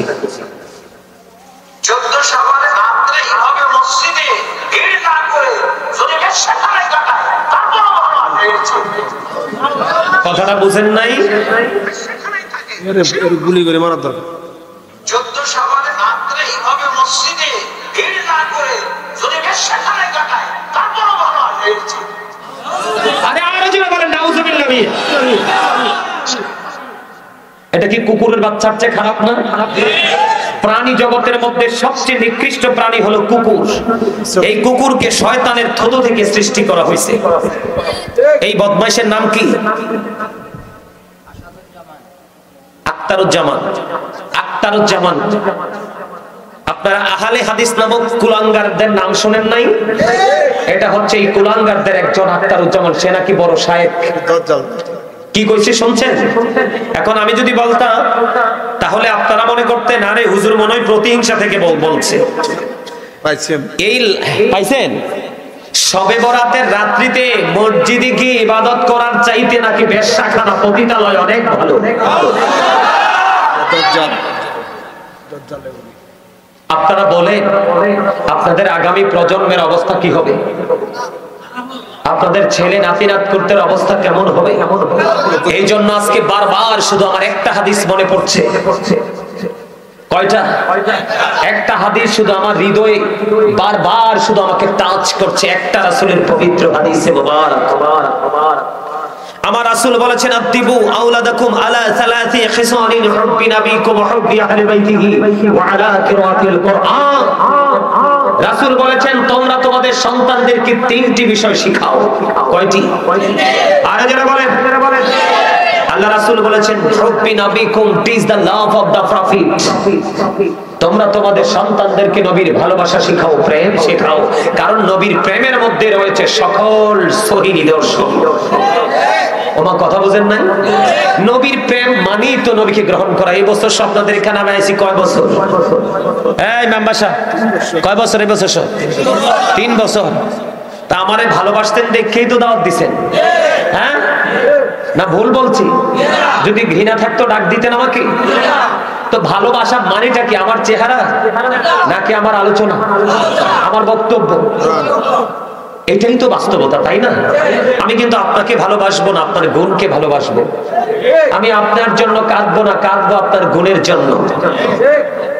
14 শাবানে রাতে ইমামে মসজিদে ভিড় না করে যদি সেখানে কাটায় তারপর ভালো হয়েছে। কথাটা বুঝেন নাই? সেখানেই থাকে, এর গুলি করে মারার দরকার। 14 শাবানে রাতে ইমামে মসজিদে ভিড় না করে যদি সেখানে কাটায় তারপর ভালো হয়েছে। আরে আরো জোরে বলেন নাউজুবিল্লাহ। এটা কি কুকুরের বাচ্চার চেয়ে খারাপ না? প্রাণী জগতের মধ্যে সবচেয়ে নিকৃষ্ট প্রাণী হলো কুকুর। এই কুকুরকে শয়তানের থুতু থেকে সৃষ্টি করা হয়েছে। এই বদমাইশের নাম কি? আখতারুজ্জামান। আপনারা আহলে হাদিস নামক কুলাঙ্গারদের নাম শুনেন নাই? এটা হচ্ছে এই কুলাঙ্গারদের একজন আখতারুজ্জামান, সে নাকি বড় শায়েখ। কি কইছে শুনছেন? এখন আমি যদি বলতাম তাহলে আপনারা মনে করতেন আরে হুজুর মনে হয় প্রতিহিংসা থেকে বলছে। এই পাইছেন? শবে বরাতের রাত্রিতে মসজিদে গিয়ে ইবাদত করার চাইতে নাকি বেশ্যাখানা পতিতালয় অনেক ভালো। আপনারা বলেন আপনাদের আগামী প্রজন্মের অবস্থা কি হবে? আপনাদের ছেলে নাতি নাত করতে অবস্থা কেমন হবে? এই জন্য আজকে বারবার শুধু আমার একটা হাদিস মনে পড়ছে। কয়টা? একটা হাদিস শুধু আমার হৃদয়ে বারবার শুধু আমাকে টাচ করছে, একটা রাসূলের পবিত্র হাদিসে মুবারক। আমার রাসূল বলেছেন, আদিবু আওলাদাকুম আলা সালাসি খিসালিন হুব্বি নাবিকুম ওয়া হুব্বি আহলি বাইতিহি ওয়া আলা কিরাআতিল কুরআন। রাসূল বলেছেন, তোমরা তোমাদের সন্তানদেরকে তিনটি বিষয় শিখাও। কয়টি? আরে যারা বলেন, আল্লাহ রাসূল বলেছেন, হুব্বি নাবিকুম it's the love of the prophet. তোমরা তোমাদের সন্তানদেরকে নবীর ভালোবাসা শিখাও, প্রেম শেখাও, কারণ নবীর প্রেমের মধ্যে রয়েছে সকল সহিহ নিদর্শন। ওমা কথা বুঝেন না? নবীর প্রেম মানেই তো নবীকে গ্রহণ করা। এই বছর আপনাদের এখানে আমি আইছি কয় বছর? এই মেম্বারশা কয় বছর? এই বছর 3 বছর। তা আমারে ভালোবাসতেন দেখেই তো দাওয়াত দিছেন, হ্যাঁ না ভুল বলছি? যদি ঘৃণা থাকতো ডাক দিতেন আমাকে? তো ভালোবাসা মানেটা কি? আমার চেহারা নাকি আমার আলোচনা, আমার বক্তব্য? এটাই তো বাস্তবতা, তাই না? আমি কিন্তু আপনাকে ভালোবাসবো না, আপনার গুণকে ভালোবাসবো। আমি আপনার জন্য কাঁদবো না, কাঁদবো আপনার গুণের জন্য।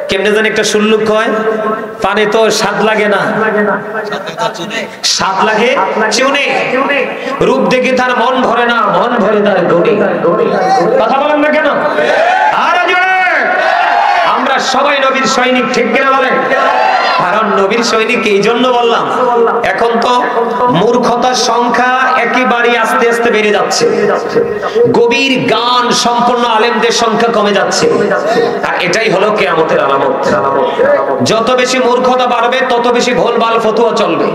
কেমনে জানি একটা সুল্লুক হয়, পানে তো স্বাদ লাগে না, স্বাদ লাগে চুনে। রূপ দেখে তার মন ভরে না, মন ভরে তার গুণে। কথা বলেন না কেন? আর আমরা সবাই নবীর সৈনিক, ঠিক কিনা বলেন? কারণ নবীর সৈনিক এই জন্য বললাম, এখন তো মূর্খতার সংখ্যা একেবারে আস্তে আস্তে বেড়ে যাচ্ছে, গভীর জ্ঞান সম্পন্ন আলেমদের সংখ্যা কমে যাচ্ছে, আর এটাই হলো কিয়ামতের আলামত। যত বেশি মূর্খতা বাড়বে তত বেশি ভুলভাল ফতোয়া চলবে,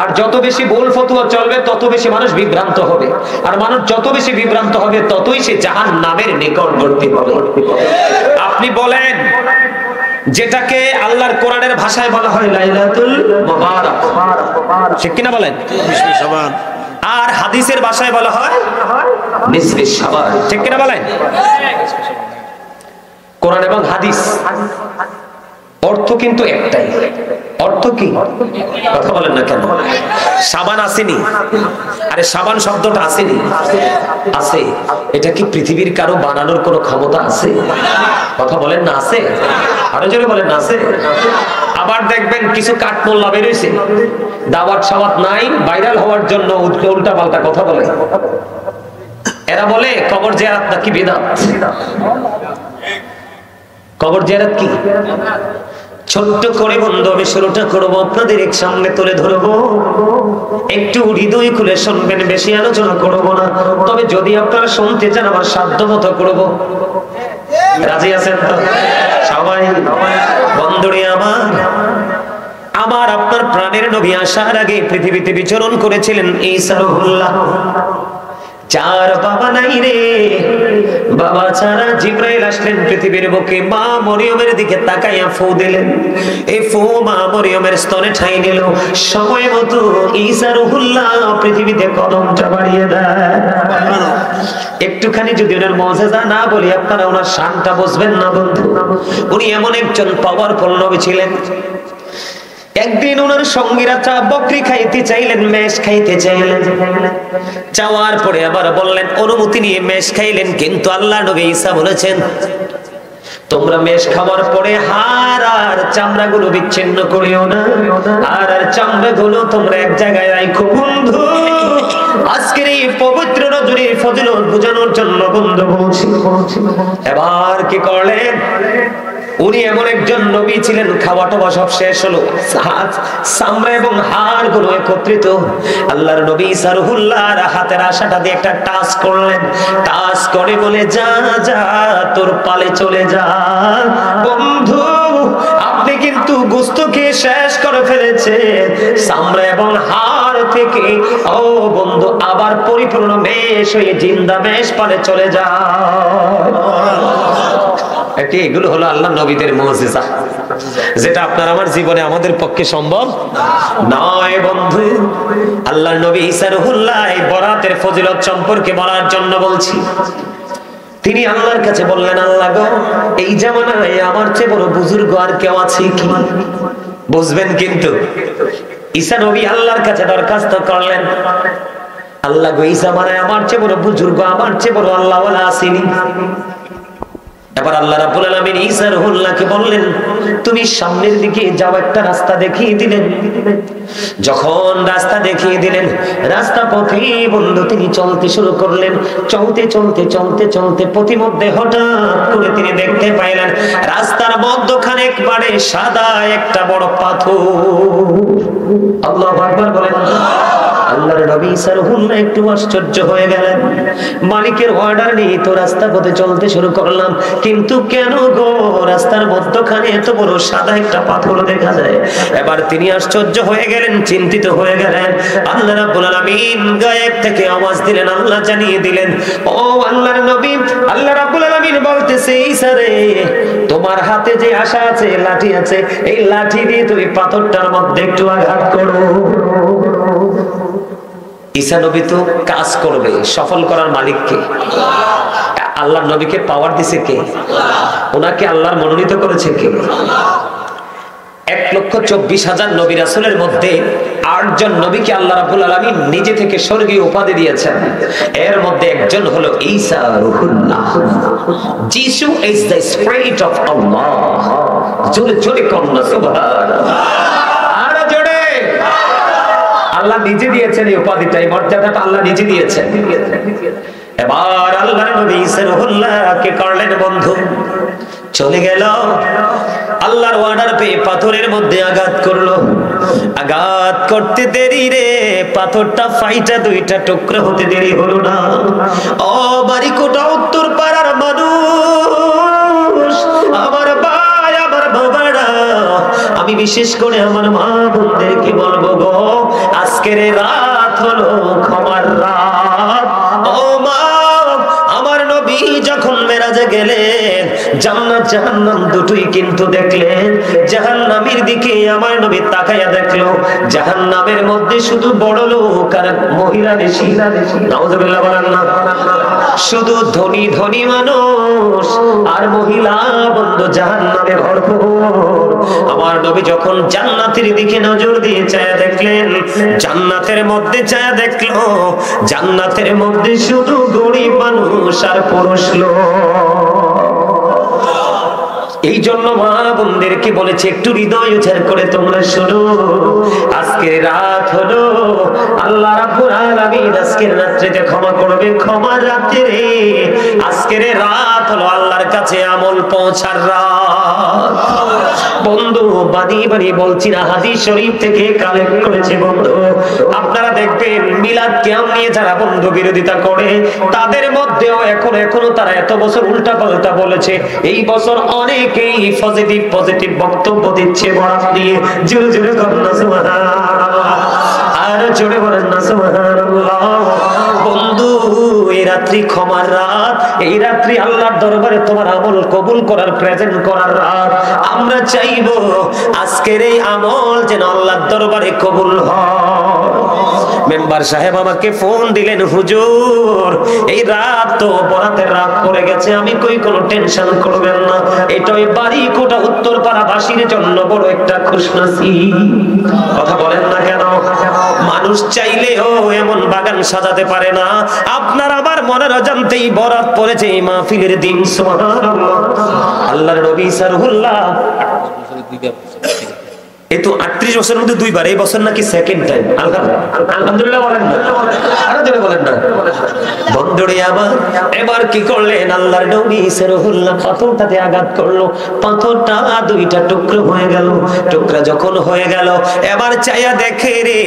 আর যত বেশি ভুল ফতোয়া চলবে তত বেশি মানুষ বিভ্রান্ত হবে, আর মানুষ যত বেশি বিভ্রান্ত হবে ততই সে জাহান্নামের নিকটবর্তী হবে। আপনি বলেন, যেটাকে আল্লাহর কোরআনের ভাষায় বলা হয় লাইলাতুল মুবারাক, ঠিক কিনা বলেন? আর হাদিসের ভাষায় বলা হয় নিসফে শাবান, ঠিক কিনা বলেন? কোরআন এবং হাদিস অর্থ কিন্তু একটাই। অর্থ কি? কথা বলেন না কেন? শাবান আসেনি? আরে শাবান শব্দটা আসেনি? আছে। এটা কি পৃথিবীর কারো বানানোর কোনো ক্ষমতা আছে? কথা বলেন না আছে? আরো জোরে বলেন না আছে? আবার দেখবেন কিছু কাঠমোল্লা বের হইছে, দাওয়াত সাওয়াত নাই, ভাইরাল হওয়ার জন্য উল্টা পাল্টা কথা বলে। এরা বলে কবর জিয়ারত নাকি বিদআত। কবর জিয়ারত কি? ছোট্ট করে বন্ধু আমি শুরুটা করবো, আপনাদের এক সামনে তুলে ধরবো, একটু হৃদয় খুলে শুনবেন, বেশি আলোচনা করবো না, তবে যদি আপনারা শুনতে চান আমার সাধ্য মতো করবো। রাজি আছেন তো সবাই? বন্ধুরে আমার আপনার প্রাণের নবী আসার আগে পৃথিবীতে বিচরণ করেছিলেন ঈসা রুহুল্লাহ। যার বাবা নাই রে, বাবা ছাড়া জিব্রাইল আসলেন পৃথিবীর বুকে, মা মরিয়মের দিকে তাকাইয়া ফু দিলেন, এই ফু মা মরিয়মের স্তনে ঠাই নিল, সময় মতো ঈসা রুহুল্লাহ পৃথিবীতে কদমটা বাড়িয়ে দেয়। একটুখানি যদি ওনার মুজিজা না বলি আপনারা ওনার শানটা বুঝবেন না বন্ধু। উনি এমন একজন পাওয়ারফুল নবী ছিলেন। একদিন ওনার সঙ্গীরা বকরি খাইতে চাইলেন, মেষ খাইতে চাইলেন, চাওয়ার পরে আবার বললেন, অনুমতি নিয়ে মেষ খাইলেন, কিন্তু আল্লাহ নবী ঈসা বলেছেন, তোমরা মেষ খাওয়ার পরে হাড় আর চামড়াগুলো বিচ্ছিন্ন করিও না, আর চামড়াগুলো তোমরা এক জায়গায় রাখো। বন্ধু আজকের এই পবিত্র রজনীর ফজিলত বোঝানোর জন্য বন্ধু বলছি, এবার কি করলেন? উনি এমন একজন নবী ছিলেন, খাওয়া টাওয়া সব শেষ হলো, চামড়া এবং হাড় গুলো একত্রিত, আল্লাহর নবী ঈসা রুহুল্লাহর হাতের আশাটা দিয়ে একটা টাচ করলেন, টাচ করে বলে, যা যা তোর পালে চলে যা। বন্ধু আপনি কিন্তু গোশত খেয়ে শেষ করে ফেলেছে, চামড়া এবং হাড় থেকে ও বন্ধু আবার পরিপূর্ণ মেষ হয়ে জিন্দা মেষ পালে চলে যা। এগুলো হলো আল্লাহ নবীদের মুজিজা, যেটা আপনার আমার জীবনে আমাদের পক্ষে সম্ভব নয় বন্ধু। আল্লাহর নবী ঈসা রুহুল্লাহ বরাতের ফজিলত সম্পর্কে বলার জন্য বলছি। তিনি আল্লাহর কাছে বললেন, আল্লাহ গো, এই জামানায় আমার চেয়ে বড় বুজুর্গ আর কেউ আছে কি? বুঝবেন কিন্তু ঈসা নবী আল্লাহর কাছে দরখাস্ত করলেন, আল্লাহ গো, এই জামানায় আমার চেয়ে বড় বুজুর্গ, আমার চেয়ে বড় আল্লাহওয়ালা আসেনি। এবার আল্লাহ রাব্বুল আলামিন ঈসা রুহুল্লাহকে বললেন, তুমি সামনের দিকে যাও, একটা রাস্তা দেখিয়ে দিলেন। যখন রাস্তা দেখিয়ে দিলেন, রাস্তা পথে বন্ধু তিনি চলতে শুরু করলেন। চলতে চলতে চলতে চলতে পথিমধ্যে হঠাৎ করে তিনি দেখতে পাইলেন রাস্তার মধ্যখানে একবারে সাদা একটা বড় পাথর। আল্লাহু আকবার বলেন। আল্লাহর নবী ঈসা রুহুল্লাহ একটু আশ্চর্য হয়ে গেলেন। মালিকের অর্ডার নিয়ে তো রাস্তা পথে চলতে শুরু করলাম, কিন্তু কেন গো রাস্তার মধ্যখানে এত বড় সাদা একটা পাথর দেখা যায়? এবার তিনি আশ্চর্য হয়ে গেলেন, চিন্তিত হয়ে গেলেন। আল্লাহ রাব্বুল আলামিন গায়েব থেকে আওয়াজ দিলেন, আল্লাহ জানিয়ে দিলেন, ও আল্লাহর নবী, আল্লাহ রাব্বুল আলামিন বলতেছে, ঈসা রে, তোমার হাতে যে আশা আছে, লাঠি আছে, এই লাঠি দিয়ে তুমি পাথরটার মধ্যে একটু আঘাত করো। ঈসা নবী তো কাজ করবে, সফল করার মালিক কে? আল্লাহর নবীকে পাওয়ার দিছে কে? ওনাকে আল্লাহর মনোনীত করেছে কে? 1,24,000 নবী রাসূলের মধ্যে 8 জন নবীকে আল্লাহ রাব্বুল আলামিন নিজে থেকে স্বর্গীয় উপাধি দিয়েছেন। এর মধ্যে একজন হলো ঈসা রুহুল্লাহ। যিশু ইজ দ্য স্পিরিট অফ আল্লাহ। জোরে জোরে কন্যা সুবহানাল্লাহ। আরো জোরে। আল্লাহ নিজে দিয়েছেন এই উপাধিটা, এই মর্যাদাটা আল্লাহ নিজে দিয়েছেন। এবার আল্লাহর নবী ঈসা রুহুল্লাহকে করলেন বন্ধু, চলে গেল। আল্লাহর অর্ডার পেয়ে পাথরের মধ্যে আঘাত করলো। আঘাত করতে দেরি রে, পাথরটা ফাইটা দুইটা টুকরা হতে দেরি হলো না। ও বাড়িকোটা উত্তর পাড়ার মানুষ, আমার ভাই, আমার বাবারা, আমি বিশেষ করে আমার মা বোনদেরকে বলবো গো, আজকের রাত হলো ক্ষমার রাত। ও মা, আমার নবী যখন মেরাজে গেলেন, জান্নাত জাহান্নাম দুটোই কিন্তু দেখলেন। জাহান্নামের দিকে আমার নবী তাকায়া দেখলো, জাহান্নামের মধ্যে শুধু বড় লোক আর মহিলা বেশি। নাউজুবিল্লাহ বলেন না। শুধু ধনী ধনী মানুষ আর মহিলা বন্ধু জাহান্নামে ভরপুর। আমার নবী যখন জান্নাতের দিকে নজর দিয়ে চায়া দেখলেন, জান্নাতের মধ্যে চায়া দেখলো, জান্নাতের মধ্যে শুধু গরিব মানুষ আর পুরুষ লোক। এই জন্য মা বোনদেরকে বলেছে, একটু হৃদয় উজাড় করে তোমরা শোনো, আজকের রাত হলো আল্লাহ রাব্বুল আলামিন আজকের রাত্রিতে ক্ষমা করবে, ক্ষমার রাত্রি রে। আজকের রাত হলো আল্লাহর কাছে আমল পৌঁছার রাত। বন্ধু বানি বানি বলছি না, হাদিস শরীফ থেকে কালেক্ট করেছে বন্ধু। আপনারা দেখবেন মিলাদ কিয়াম নিয়ে যারা বন্ধু বিরোধিতা করে, তাদের মধ্যেও এখনো তারা এত বছর উল্টা পাল্টা বলেছে। এই বছর অনেকেই পজিটিভ বক্তব্য দিচ্ছে বরাত নিয়ে। জোরে জোরে বলেন না সুবহানাল্লাহ, আর জোরে বলেন না সুবহানাল্লাহ। বন্ধু, এই রাত্রি ক্ষমার রাত, এই রাত্রি আল্লাহর দরবারে তোমার আমল কবুল করার, প্রেজেন্ট করার রাত। আমরা চাইবো আজকের এই আমল যেন আল্লাহর দরবারে কবুল হয়। মেম্বার সাহেব আমাকে ফোন দিলেন, হুজুর এই রাত তো বরাতের রাত পড়ে গেছে। আমি কই কোনো টেনশন করবেন না, এটা ওই বাড়িকোটা উত্তরপাড়া বাসীর জন্য বড় একটা খুশনসিব। কথা বলেন না কেন? মানুষ চাইলেও এমন বাগান সাজাতে পারে না। আপনার আবার মনের অজান্তেই বরাত পড়েছে এই মাহফিলের দিন। সুবহানাল্লাহ। আল্লাহর নবী ঈসা রুহুল্লাহ এই তো 38 বছরের মধ্যে দুইবার, এই বছর নাকি সেকেন্ড টাইম। আলহামদুলিল্লাহ বলেন না, আরো জোরে বলেন না। বন্ধুরে আমার, এবার কি করলেন আল্লাহর নবী ঈসা রুহুল্লাহ? পাথরটাতে আঘাত করলো, পাথরটা দুইটা টুকরো হয়ে গেল। টুকরা যখন হয়ে গেল, এবার চাইয়া দেখে রে,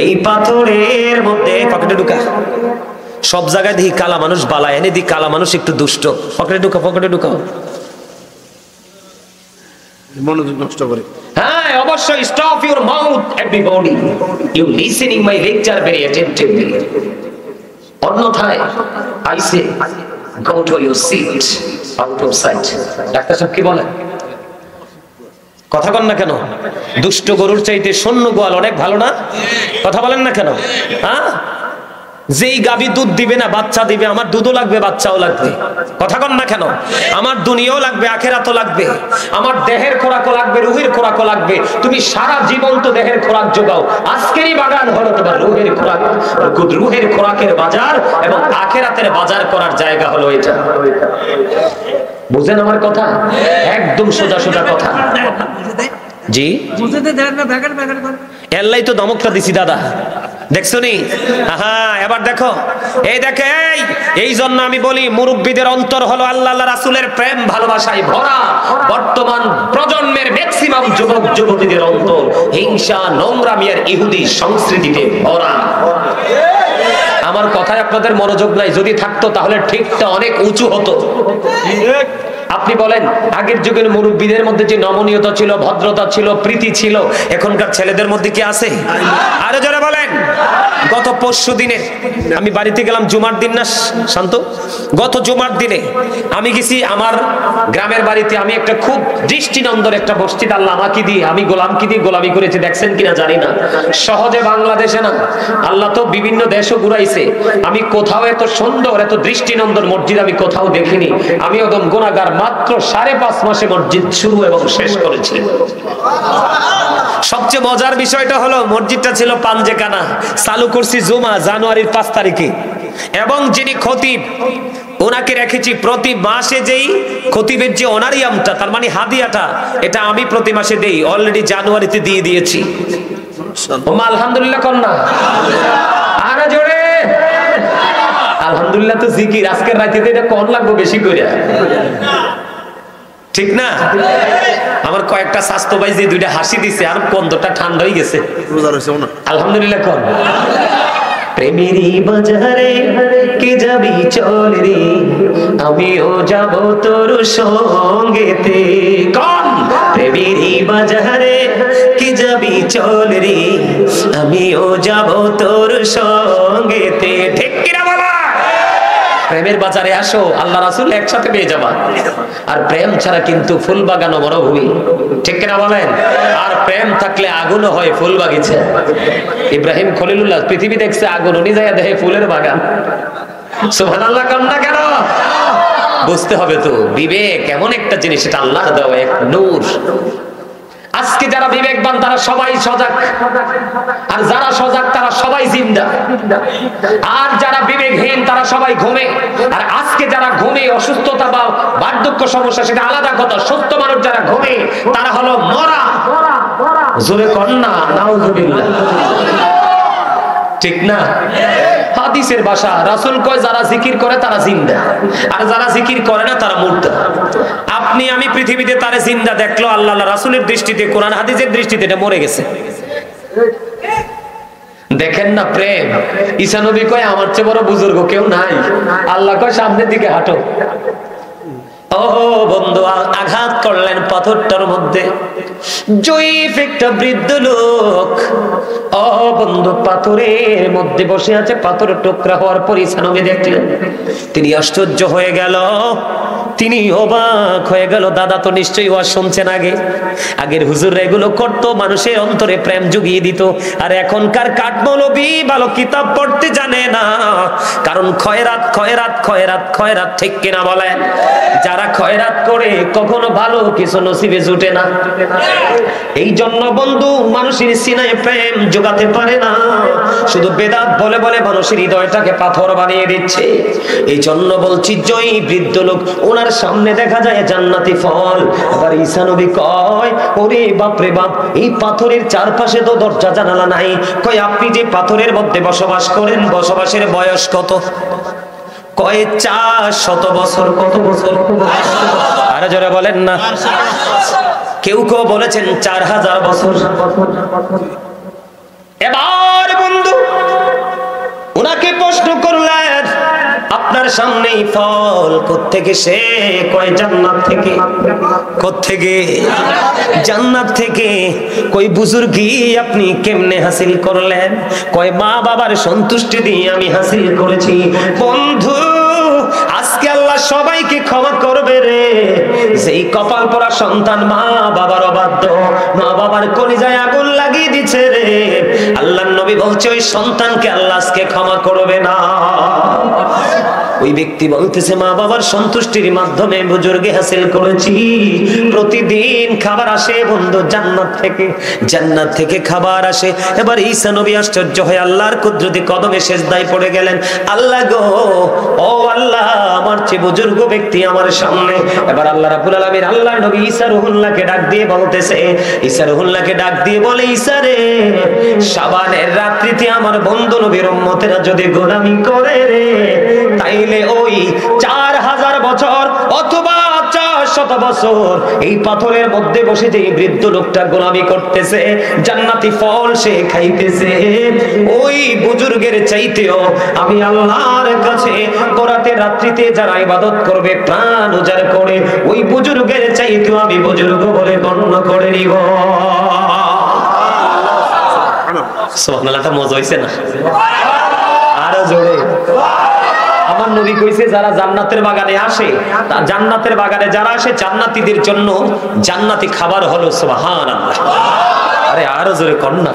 এই পাথরের মধ্যে পকেটে ঢুকা। সব জায়গায় দেখি কালা মানুষ বালা এনে দি, কালা মানুষ একটু দুষ্ট। পকেটে ঢুকা, পকেটে ঢুকাও। মনোযোগ নষ্ট করে। হ্যাঁ, অবশ্যই। Stop your mouth everybody, you listening my lecture very attentively. অন্যথায় I say go to your seat out of sight. Doctor সাহেব কি বলেন? কথা বলেন না কেন? দুষ্ট গরুর চাইতে শূন্য গোয়াল অনেক ভালো না? কথা বলেন না কেন? হ্যাঁ, যেই গাভী দুধ দিবে না বাচ্চা দিবে, আমার দুধও লাগবে বাচ্চাও লাগবে। কথা কন না কেন? আমার দুনিয়াও লাগবে আখেরাতও লাগবে, আমার দেহের খোরাকও লাগবে রুহের খোরাকও লাগবে। তুমি সারা জীবন তো দেহের খোরাক যোগাও, আজকেরই বাগান হলো তোমার রুহের খোরাক, রুহের খোরাকের বাজার এবং আখেরাতের বাজার করার জায়গা হলো এটা। বুঝেন আমার কথা? একদম সোজা সোজা কথা। জি এল্লাই তো দমকটা দিছি দাদা, দেখছো নি? হ্যাঁ এবার দেখো, এই দেখে এই জন্য আমি বলি মুরব্বীদের অন্তর হলো আল্লাহ আল্লাহ রাসূলের প্রেম ভালোবাসায় ভরা। বর্তমান প্রজন্মের ম্যাক্সিমাম যুবক যুবতীদের অন্তর হিংসা নোংরামি আর ইহুদি সংস্কৃতিতে ভরা। আমার কথায় আপনাদের মনোযোগ নাই, যদি থাকতো তাহলে ঠিকটা অনেক উঁচু হতো। আপনি বলেন আগের যুগের মুরব্বীদের মধ্যে যে নমনীয়তা ছিল, ভদ্রতা ছিল, প্রীতি ছিল, এখনকার ছেলেদের মধ্যে কি আছে? আরো যারা বলেন, গত পরশু দিনে আমি বাড়িতে গেলাম, জুমার দিন না শান্ত, গত জুমার দিনে আমি গেছি আমার গ্রামের বাড়িতে। আমি একটা খুব দৃষ্টিনন্দন একটা মসজিদ আল্লাহ আমাকে দিয়ে, আমি গোলামকে দিয়ে গোলামি করেছি, দেখছেন কিনা জানি না। সহজে বাংলাদেশে না, আল্লাহ তো বিভিন্ন দেশও ঘুরাইছে, আমি কোথাও এত সুন্দর এত দৃষ্টিনন্দন মসজিদ আমি কোথাও দেখিনি। আমি একদম গুনাহগার, মাত্র 5.5 মাসে মসজিদ শুরু এবং শেষ করেছি। সবচেয়ে মজার বিষয়টা হলো মসজিদটা ছিল পাঞ্জেকানা, চালু করছি জুমা জানুয়ারির 5 তারিখে, এবং যিনি খতিব ওনাকে রেখেছি প্রতি মাসে। যেই খতিবের যে অনারিয়ামটা, তার মানে হাদিয়াটা, এটা আমি প্রতি মাসে দেই, অলরেডি জানুয়ারিতে দিয়ে দিয়েছি। আলহামদুলিল্লাহ কন্যা আরে জোরে আলহামদুলিল্লাহ। তো জিকির আজকের রাতে এটা কোন লাগবে বেশি করে, ঠিক না? আমার কয়েকটা স্বাস্থ্য ভাই যে দুইটা হাসি দিছে আর কন্দটা ঠান্ডা হয়ে গেছে। আলহামদুলিল্লাহ কোন প্রেমেরই বাজারে কে যাবি চল রে, আমিও যাব তোর সঙ্গেতে। কোন প্রেমেরই বাজারে কে যাবি চল রে, আমিও যাব তোর সঙ্গেতে। ঠিক কিনা বলা? প্রেমের বাজারে আসো, আল্লাহ রাসূল একসাথে পেয়ে যাবা। আর প্রেম ছাড়া কিন্তু ফুল বাগানো মরুভূমি, ঠিক কিনা বলেন? আর প্রেম থাকলে আগুনও হয় ফুল বাগিচা। ইব্রাহিম খলিলুল্লাহ পৃথিবী দেখছে আগুন, উনি যায় দেখে ফুলের বাগান। সুবহানাল্লাহ কম না কেন? বুঝতে হবে তো বিবেক এমন একটা জিনিস, এটা আল্লাহর দেওয়া এক নূর। আজকে যারা বিবেকবান তারা সবাই সজাগ, আর যারা সজাগ তারা সবাই জিন্দা, আর যারা বিবেকহীন তারা সবাই ঘুমে। আর আজকে যারা ঘুমে অসুস্থতা বা বার্ধক্য সমস্যা সেটা আলাদা কথা, সুস্থ মানুষ যারা ঘুমে তারা হলো মরা। জোরে কন্যা নাউজুবিল্লাহ, ঠিক না? হাদিসের ভাষা, রাসূল কয় যারা জিকির করে তারা জিন্দা, আর যারা জিকির করে না তারা মুর্দা। আপনি আমি পৃথিবীতে তারে জিন্দা দেখলো, আল্লাহ রাসূলের দৃষ্টিতে, কোরআন হাদিসের দৃষ্টিতে এটা মরে গেছে। দেখেন না প্রেম। ঈসা নবী কয় আমার চেয়ে বড় বুজুর্গ কেউ নাই, আল্লাহ কয় সামনের দিকে হাঁটো। ও বন্ধু, আঘাত করলেন পাথরটার মধ্যে, জয়ীফ একটা বৃদ্ধ লোক। ও বন্ধু, পাথরের মধ্যে বসে আছে, পাথর টুকরা হওয়ার পর ঈসা নবী দেখলেন, তিনি আশ্চর্য হয়ে গেল, তিনি অবাক হয়ে গেল। দাদা তো নিশ্চয়ই ওয়াজ শুনছেন, আগের হুজুররা এগুলো করতো, মানুষের অন্তরে প্রেম জুগিয়ে দিত। আর এখনকার কাঠমৌলবী ভালো কিতাব পড়তে জানে না, কারণ খয়রাত খয়রাত খয়রাত খয়রাত, ঠিক কিনা বলেন? যারা খয়রাত করে কখনো ভালো কিছু নসিবে জুটে না। এই জন্য বন্ধু মানুষের সিনায় প্রেম জোগাতে পারে না, শুধু বেদাত বলে বলে মানুষের হৃদয়টাকে পাথর বানিয়ে দিচ্ছে। এই জন্য বলছি, জয়ী বৃদ্ধ লোক, ওনার সামনে দেখা যায় জান্নাতি ফল। আবার ঈসা নবী কয়, ওরে বাপ রে বাপ, এই পাথরের চারপাশে তো দরজা জানালা নাই। কয় আপনি যে পাথরের মধ্যে বসবাস করেন, বসবাসের বয়স কত? কয় 400 বছর। কত বছর? আরে জোরে বলেন না। কেউ কেউ বলেছেন 4000 বছর। এবার বন্ধু ওনাকে প্রশ্ন করলেন, আপনার সামনেই ফল, কোত্থেকে? সে কয় জান্নাত থেকে। কোত্থেকে? জান্নাত থেকে। কই বুজুর্গি আপনি কেমনে হাসিল করলেন? কয় মা বাবার সন্তুষ্টি দিয়ে আমি হাসিল করেছি। বন্ধু আজকে আল্লাহ সবাইকে ক্ষমা করবে রে, যেই কপাল পরা সন্তান মা বাবার অবাধ্য, মা বাবার কলিজায় আগুন লাগিয়ে দিচ্ছে রে। আল্লাহর নবী বলছেন বলছে ওই সন্তানকে আল্লাহ আজকে ক্ষমা করবে না। ওই ব্যক্তি বলতেছে মা বাবার সন্তুষ্টির মাধ্যমে বুজুর্গে হাসিল করেছি, প্রতিদিন খাবার আসে বন্ধু জান্নাত থেকে খাবার আসে। এবার ঈসা নবী আশ্চর্য হয়ে আল্লাহর কুদরতি কদমে সেজদায় পড়ে গেলেন। আল্লাহ গো, ও আল্লাহ, আমার চেয়ে বুজুর্গ ব্যক্তি আমার সামনে। এবার আল্লাহ রাব্বুল আলামিন আল্লাহর নবী ঈসা রুহুল্লাহকে ডাক দিয়ে বলতেছে, ঈসা রুহুল্লাহকে ডাক দিয়ে বলে, ঈসা রে, শাবানের রাত্রিতে আমার বন্ধু নবীর উম্মতেরা যদি গোলামি করে রে, তাইলে ওই 4000 বছর অথবা 400 বছর এই পাথরের মধ্যে বসে যে বৃদ্ধ লোকটা গোলামি করতেছে, জান্নাতি ফল সে খাইতেছে, ওই বুজুর্গের চাইতেও আমি আল্লাহর কাছে বরাতের রাত্রিতে যারা ইবাদত করবে প্রাণ উজাড় করে, ওই বুজুর্গের চাইতেও আমি বুজুর্গ বলে গণ্য করে নিব। সুবহানাল্লাহ, মজা হইছে না? আরো জোরে। আমার নবী কইছে যারা জান্নাতের বাগানে আসে, জান্নাতের বাগানে যারা আসে জান্নাতীদের জন্য জান্নাতি খাবার হলো। সুবহানাল্লাহ। আরে আরো জোরে কর না,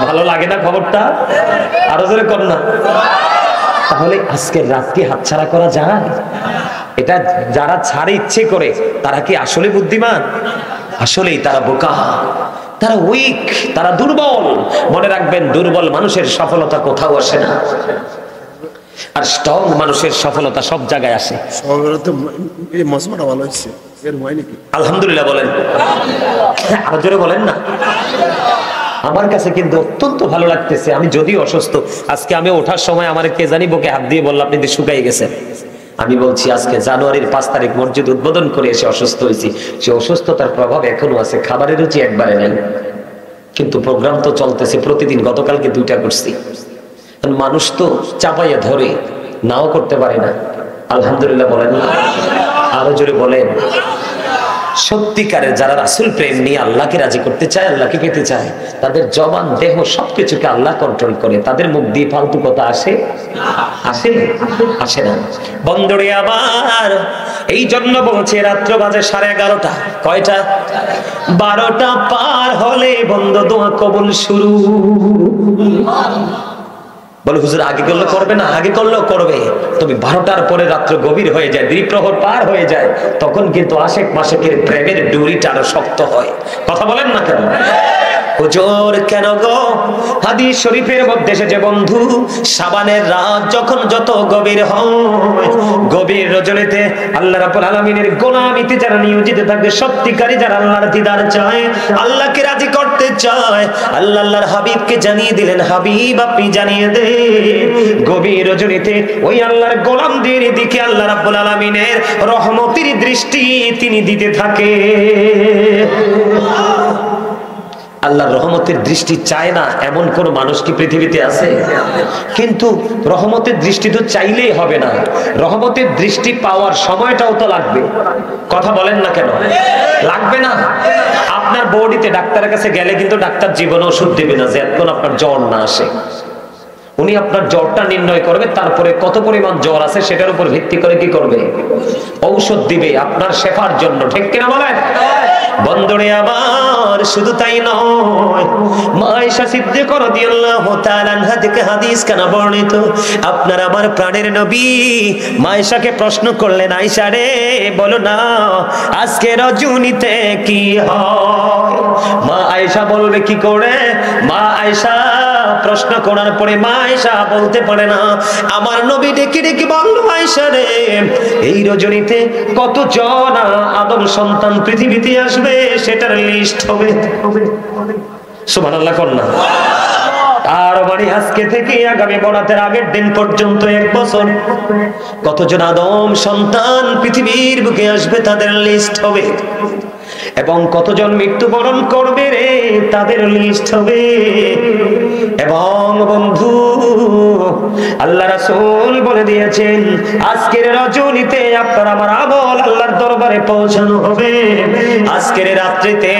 ভালো লাগে না খবরটা? আরো জোরে কর না। তাহলে আজকের রাত কি হাতছাড়া করা যায়? এটা যারা ছাড়ে ইচ্ছে করে তারা কি আসলে বুদ্ধিমান? আসলেই তারা বোকা, তারা উইক, তারা দুর্বল। মনে রাখবেন, দুর্বল মানুষের সফলতা কোথাও আসে না, আর স্ট্রং মানুষের সফলতা সব জায়গায় আসে। আলহামদুলিল্লাহ বলেন, আরো জোরে বলেন না। আমার কাছে কিন্তু অত্যন্ত ভালো লাগতেছে। আমি যদিও অসুস্থ, আজকে আমি ওঠার সময় আমার কে জানি বুকে হাত দিয়ে বলল আপনি শুকাই গেছেন। আমি বলছি আজকে জানুয়ারির 5 তারিখ মসজিদ উদ্বোধন করে এসে অসুস্থ হয়েছি। সে অসুস্থতার প্রভাব এখনো আছে, খাবারের রুচি একবারে নেই, কিন্তু প্রোগ্রাম তো চলতেছে প্রতিদিন। গতকালকে 2টা করছি। মানুষ তো চাপাইয়া ধরে নাও করতে পারে না। আলহামদুলিল্লাহ বলেন না, আরো জোরে বলেন। সত্যিকারের যারা রাসূল প্রেম নিয়ে আল্লাহকে রাজি করতে চায়, আল্লাহকে পেতে চায়, তাদের জবান দেহ সবকিছুকে আল্লাহ কন্ট্রোল করে। তাদের মুখ দিয়ে ফালতু কথা আসে না। বন্ধুরে আবার এই জন্য বলছে রাত্র বাজে 11:30। কয়টা? 12টা পার হলে বন্ধু দোয়া কবুল শুরু। বলে হুজুর আগে করলে করবে না? আগে করলেও করবে। তুমি 12টার পরে রাত্র গভীর হয়ে যায়, দ্বিপ্রহর পার হয়ে যায়, তখন কিন্তু আশেক মাশেকের প্রেমের ডুরিটা আরো শক্ত হয়। কথা বলেন না কেন? হুজুর কেন গো? হাদিস শরীফের মধ্যে এসেছে বন্ধু, শাবানের রাত যখন যত গভীর হয়, গভীর রজনীতে আল্লাহ রাব্বুল আলামিনের গোলামিতে যারা নিয়োজিত থাকে, সত্যিকারী যারা আল্লাহর দিদার চায়, আল্লাহকে রাজি করতে চায়, আল্লাহর হাবিবকে জানিয়ে দিলেন, হাবিব আপনি জানিয়ে দেন, গভীর রজনীতে ওই আল্লাহর গোলামদের দিকে আল্লাহ রাব্বুল আলামিনের রহমতের দৃষ্টি তিনি দিতে থাকে। আল্লাহর রহমতের দৃষ্টি চায় না এমন কোন মানুষ কি পৃথিবীতে আছে? কিন্তু রহমতের দৃষ্টি তো চাইলেই হবে না, রহমতের দৃষ্টি পাওয়ার সময়টাও তো লাগবে। কথা বলেন না কেন? লাগবে না? আপনার বডিতে ডাক্তারের কাছে গেলে কিন্তু ডাক্তার জীবনে ওষুধ দেবে না যে এখন আপনার জ্বর না আসে। উনি আপনার জ্বরটা নির্ণয় করবে, তারপরে কত পরিমাণ জ্বর আছে সেটার উপর ভিত্তি করে কি করবে? ঔষধ দিবে আপনার শেফার জন্য। ঠিক কিনা বলেন? বন্ধুরে আবার শুধু তাই নয়, মা আয়েশা সিদ্দিকা রাদিয়াল্লাহু তাআলা আনহা থেকে হাদিস কানা বর্ণিত, আপনার আমার প্রাণের নবী মা আয়েশাকে প্রশ্ন করলেন, আয়েশা রে বলো না আজকে রজনীতে কি হয়? মা আয়েশা বলবে কি করে? মা আয়েশা প্রশ্ন করার পরে মা আয়েশা বলতে পারে না। আমার নবী ডেকে ডেকে বলল, আয়েশা রে এই রজনীতে কতজন আদম সন্তান পৃথিবীতে আসবে সেটার লিস্ট হবে। সুবহানাল্লাহ কর না। আর মানে আজকে থেকে আগামী বরাতের আগের দিন পর্যন্ত 1 বছর কতজন আদম সন্তান পৃথিবীর বুকে আসবে তাদের লিস্ট হবে, এবং কতজন মৃত্যুবরণ করবে রে তাদের লিস্ট হবে। এবং বন্ধু আল্লাহ রাসূল বলে দিয়েছেন, আজকের রজনীতে আপনার আমার আমল আল্লাহর দরবারে পৌঁছানো হবে। আজকের রাত্রিতে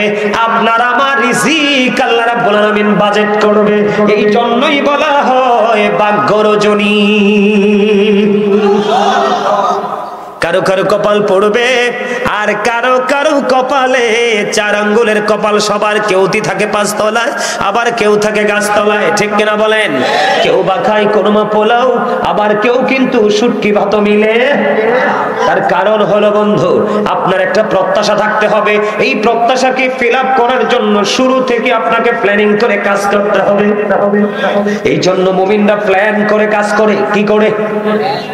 আপনার আমার রিজিক আল্লাহ রাব্বুল আলামিন বাজেট করবে। এই জন্যই বলা হয় ভাগ্য রজনী। কারো কারো কপাল পড়বে আর কারো কারো কপালে 4 আঙ্গুলের কপাল সবার, কেউটি থাকে 5 তলায়, আবার কেউ থাকে গাছতলায়, ঠিক কিনা বলেন? কেউ বা খায় কোরমা পোলাও, আবার কেউ কিন্তু শুটকি ভাত মিলে। তার কারণ হলো বন্ধু, আপনার একটা প্রত্যাশা থাকতে হবে। এই প্রত্যাশাকে ফিল আপ করার জন্য শুরু থেকে আপনাকে প্ল্যানিং করে কাজ করতে হবে। এই জন্য মুমিনরা প্ল্যান করে কাজ করে। কি করে?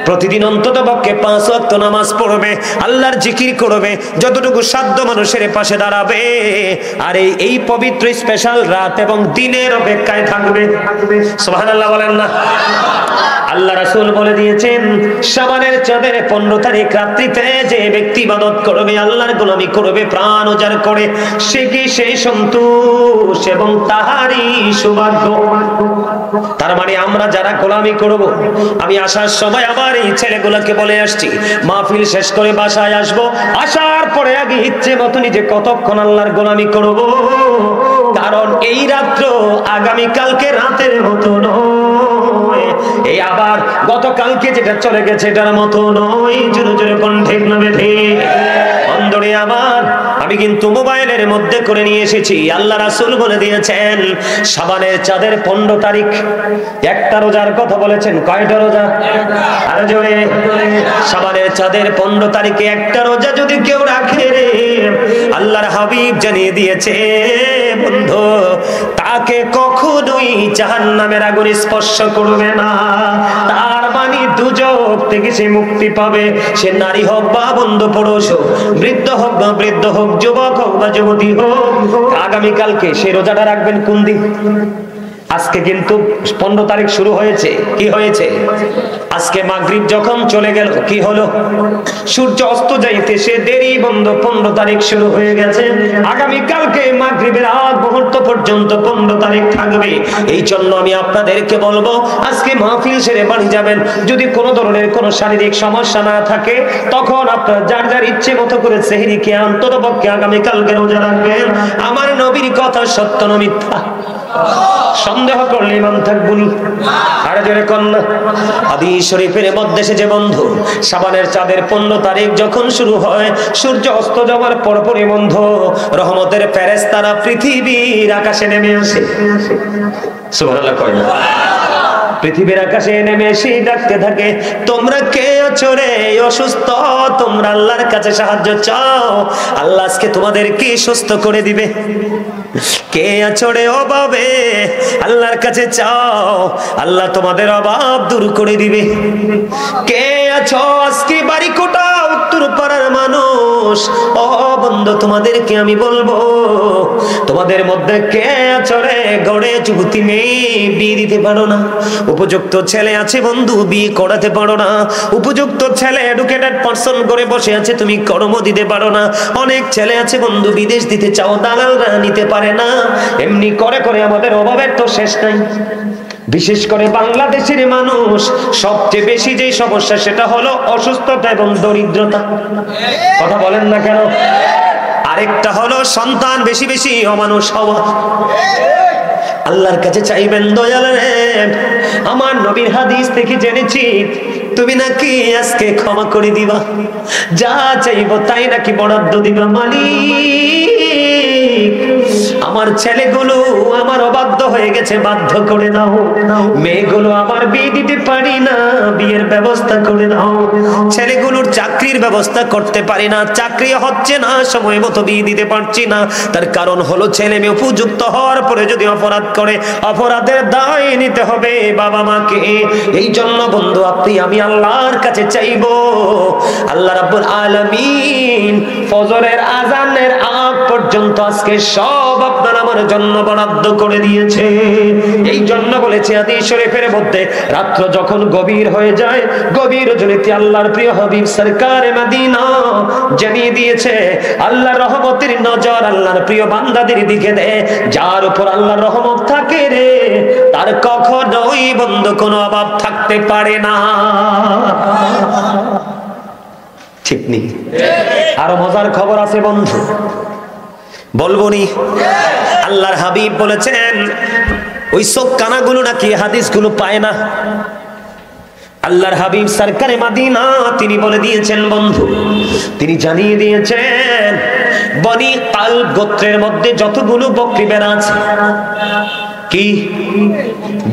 প্রতিদিন অন্তত পক্ষে 5 ওয়াক্ত নামাজ পড়বে, আল্লাহর জিকির করবে, যতটুকু সাধ্য মানুষের পাশে দাঁড়াবে, আর এই পবিত্র স্পেশাল রাত এবং দিনের অপেক্ষায় থাকবে। সুবহানাল্লাহ বলেন না? আল্লাহ রাসূল বলে দিয়েছেন, শাবানের চাঁদের 15 তারিখ রাত্রিতে যে ব্যক্তি ইবাদত করবে, আল্লাহর গোলামি করবে প্রাণ উজাড় করে, সে কি সেই সন্তোষ এবং তাহারই সৌভাগ্য। তার মানে আমরা যারা গোলামি করব, আমি আসার সময় আমার এই ছেলেগুলোকে বলে আসছি, মাহফিল শেষ করে বাসায় আসব, আসার পরে আগে ইচ্ছে মতো নিজে কতক্ষণ আল্লাহর গোলামি করব, কারণ এই রাত্র আগামী কালকে রাতের মতো নয়, এই আবার গতকালকে যেটা চলে গেছে এটার মতো নয়। জোরে জোরে কোন ঠিক না ঠিক? বন্ধুরে আমার, আমি কিন্তু মোবাইলের মধ্যে করে নিয়ে এসেছি, আল্লাহ রাসূল বলে দিয়েছেন শাবানের চাঁদের 15 তারিখ একটা রোজার কথা বলেছেন। কয়টা রোজা? আর জোরে। শাবানের চাঁদের 15 তারিখে একটা রোজা যদি কেউ রাখে রে, আল্লাহর হাবিব জানিয়ে দিয়েছে বন্ধু, তাকে কখনোই জাহান্নামের আগুন স্পর্শ করবে না। তার মানে দুজক থেকে সে মুক্তি পাবে। সে নারী হোক বা বন্ধু পুরুষ হোক, বৃদ্ধ হোক বা বৃদ্ধ হোক, যুবক হোক বা যুবতী হোক, আগামীকালকে সে রোজাটা রাখবেন কোন দিন? আজকে কিন্তু 15 তারিখ শুরু হয়েছে। কি হয়েছে? আজকে মাগরিব যখন চলে গেল, কি হলো? সূর্য অস্ত যাইতে সে দেরি বন্ধ 15 তারিখ শুরু হয়ে গেছে। আগামী কালকে মাগরিবের আগ মুহূর্ত পর্যন্ত 15 তারিখ থাকবে। এই জন্য আমি আপনাদেরকে বলবো, আজকে মাহফিল সেরে বাড়ি যাবেন, যদি কোনো ধরনের কোনো শারীরিক সমস্যা না থাকে, তখন আপনারা যার যার ইচ্ছে মতো করে সেহরি খেয়ে অন্ততপক্ষে আগামী কালকে রোজা রাখবেন। আমার নবীর কথা সত্য না মিথ্যা? সন্দেহ করলে ইমান থাকবনি। আর জোরে কন্যা হাদিস শরীফের মধ্যে এসেছে বন্ধু, শাবানের চাঁদের 15 তারিখ যখন শুরু হয়, সূর্য অস্ত যাওয়ার পরপরই বন্ধু রহমতের ফেরেশতারা পৃথিবীর আকাশে নেমে আসে। সুবহানাল্লাহ কয় না? পৃথিবীর আকাশে নেমে এসে ডাকতে থাকে, তোমরা কে আছো রে অসুস্থ, তোমরা আল্লাহর কাছে সাহায্য চাও, আল্লাহ আজকে তোমাদেরকে সুস্থ করে দিবে। কে আছো রে অভাবে, আল্লাহর কাছে চাও, আল্লাহ তোমাদের অভাব দূর করে দিবে। কে আছো আজকে বাড়ি কোটা উত্তর পাড়ার মানুষ, ও বন্ধু তোমাদেরকে আমি বলবো, তোমাদের মধ্যে কে আছো রে গড়ে যুবতী মেয়ে বিয়ে দিতে পারো না, উপযুক্ত ছেলে আছে বন্ধু বিয়ে করাতে পারো না, উপযুক্ত ছেলে এডুকেটেড পারসন করে বসে আছে তুমি কর্ম দিতে পারো না, অনেক ছেলে আছে বন্ধু বিদেশ দিতে চাও দালালরা নিতে পারে না, এমনি করে করে আমাদের অভাবের তো শেষ নাই। বিশেষ করে বাংলাদেশের মানুষ সবচেয়ে বেশি যে সমস্যা সেটা হলো অসুস্থতা এবং দরিদ্রতা। কথা বলেন না কেন? আরেকটা হলো সন্তান বেশি বেশি অমানুষ হওয়া। আল্লাহর কাছে চাইবেন দয়াল রে, আমার নবীর হাদিস থেকে জেনেছি তুমি নাকি আজকে ক্ষমা করে দিবা, যা চাইবো তাই নাকি বরাদ্দ দিবা। মালিক আমার ছেলেগুলো আমার অবাধ্য হয়ে গেছে, বাধ্য করে দাও। মেয়েগুলো আমার বিয়ে দিতে পারি না, বিয়ের ব্যবস্থা করে দাও। ছেলেগুলোর চাকরির ব্যবস্থা করতে পারি না, চাকরি হচ্ছে না, সময় মতো বিয়ে দিতে পারছি না। তার কারণ হলো ছেলে মেয়ে উপযুক্ত হওয়ার পরে যদি অপরাধ করে, অপরাধের দায় নিতে হবে বাবা মাকে। এই জন্য বন্ধু আপনি আমি আল্লাহর কাছে চাইবো, আল্লাহ রাব্বুল আলামিন ফজরের আযানের আগ পর্যন্ত আজকে সব আপনার আমার জন্য বরাদ্দ করে দিয়েছে। এই জন্য বলেছে হাদিস শরীফের মধ্যে, রাত্র যখন গভীর হয়ে যায়, গভীর রজনীতে আল্লাহর প্রিয় হাবিব সরকারে মদিনা জানিয়ে দিয়েছে, আল্লাহর রহমতের নজর আল্লাহর প্রিয় বান্দাদের দিকে দেয়, যার উপর আল্লাহর রহমত থাকে রে তার কখনোই বন্ধু কোনো অভাব থাকতে পারে না। ঠিক নেই? আরো মজার খবর আছে বন্ধু, বলবো নি? আল্লাহর হাবিব বলেছেন ওই চোখ কানাগুলো নাকি হাদিসগুলো পায় না, আল্লাহর হাবিব সরকারে মাদিনা তিনি বলে দিয়েছেন বন্ধু, তিনি জানিয়ে দিয়েছেন বনি কালব গোত্রের মধ্যে যতগুলো বকরি ভেড়া আছে, কি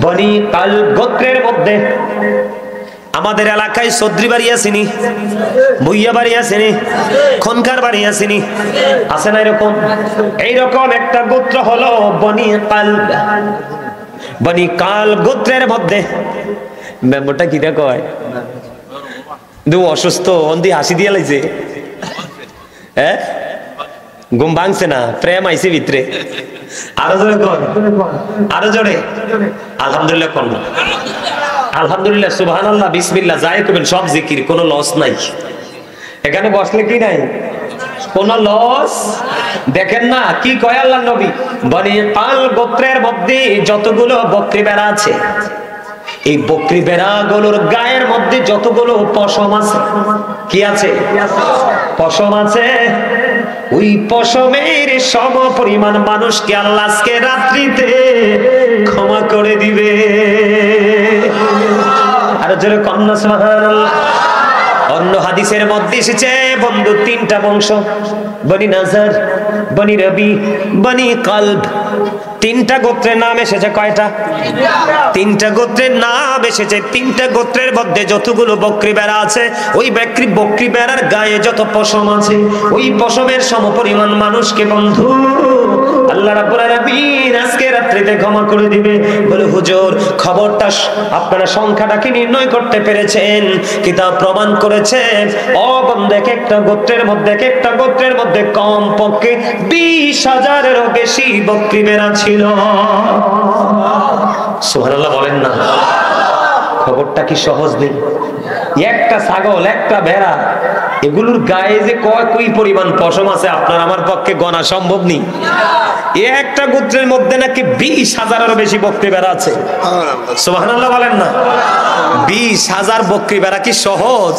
বনি কালব গোত্রের মধ্যে আমাদের এলাকায় সদ্রি বাড়ি আসেনি, ভুইয়া বাড়ি আসেনি, খনকার বাড়ি আসেনি, আছে না এরকম? এইরকম একটা গোত্র হলো বনি কালব। বনি কালব গোত্রের মধ্যে মেম্বরটা কিটা কয় দু অসুস্থ অন্দি হাসি দিয়ে লাইছে, হ্যাঁ ঘুম ভাঙছে না, প্রেম আইছে ভিতরে। আরো জোরে কর, আরো জোরে আলহামদুলিল্লাহ কর না, আলহামদুলিল্লাহ সুবহানাল্লাহ বিসমিল্লাহ যাই করবেন, সব জিকির, কোনো লস নাই এখানে বসলে, কি নাই কোন লস। দেখেন না কি কয় আল্লাহর নবী, বনি কালব গোত্রের মধ্যে যতগুলো বকরি ভেড়া আছে, এই বকরি ভেড়াগুলোর গায়ের মধ্যে যতগুলো পশম আছে, কি আছে? পশম আছে। ওই পশমের সম পরিমাণ মানুষকে আল্লাহ আজকে রাত্রিতে ক্ষমা করে দিবে। আর জোরে কন্যা সুবহানাল্লাহ। অন্য হাদিসের মধ্যে এসেছে বন্ধু তিনটা বংশ, বনি নাজার, বনি রবি, বনি কালব, তিনটা গোত্রের নাম এসেছে। কয়টা? তিনটা গোত্রের নাম এসেছে। তিনটা গোত্রের মধ্যে যতগুলো বকরি ভেড়া আছে, ওই বকরি ভেড়ার গায়ে যত পশম আছে, ওই পশমের সমপরিমাণ মানুষকে বন্ধু আল্লাহ রাব্বুল আলামিন আজকে রাত্রিতে ক্ষমা করে দিবে। বলে হুজুর খবরটা আপনারা সংখ্যাটা কি নির্ণয় করতে পেরেছেন? কিতাব প্রমাণ করেছে ও বন্ধু, একটা গোত্রের মধ্যে কম পক্ষে 20,000-এরও বেশি বকরি ভেড়া ছিল। সুবহানাল্লাহ বলেন না। খবরটা কি সহজ নেই? একটা ছাগল, একটা ভেড়া, এগুলোর গায়ে যে কই পরিমাণ পশম আছে আপনার আমার পক্ষে গণা সম্ভব নেই। একটা গোত্রের মধ্যে নাকি 20,000-এরও বেশি বকরি ভেড়া আছে। সুবহানাল্লাহ বলেন না। 20,000 বকরি ভেড়া কি সহজ?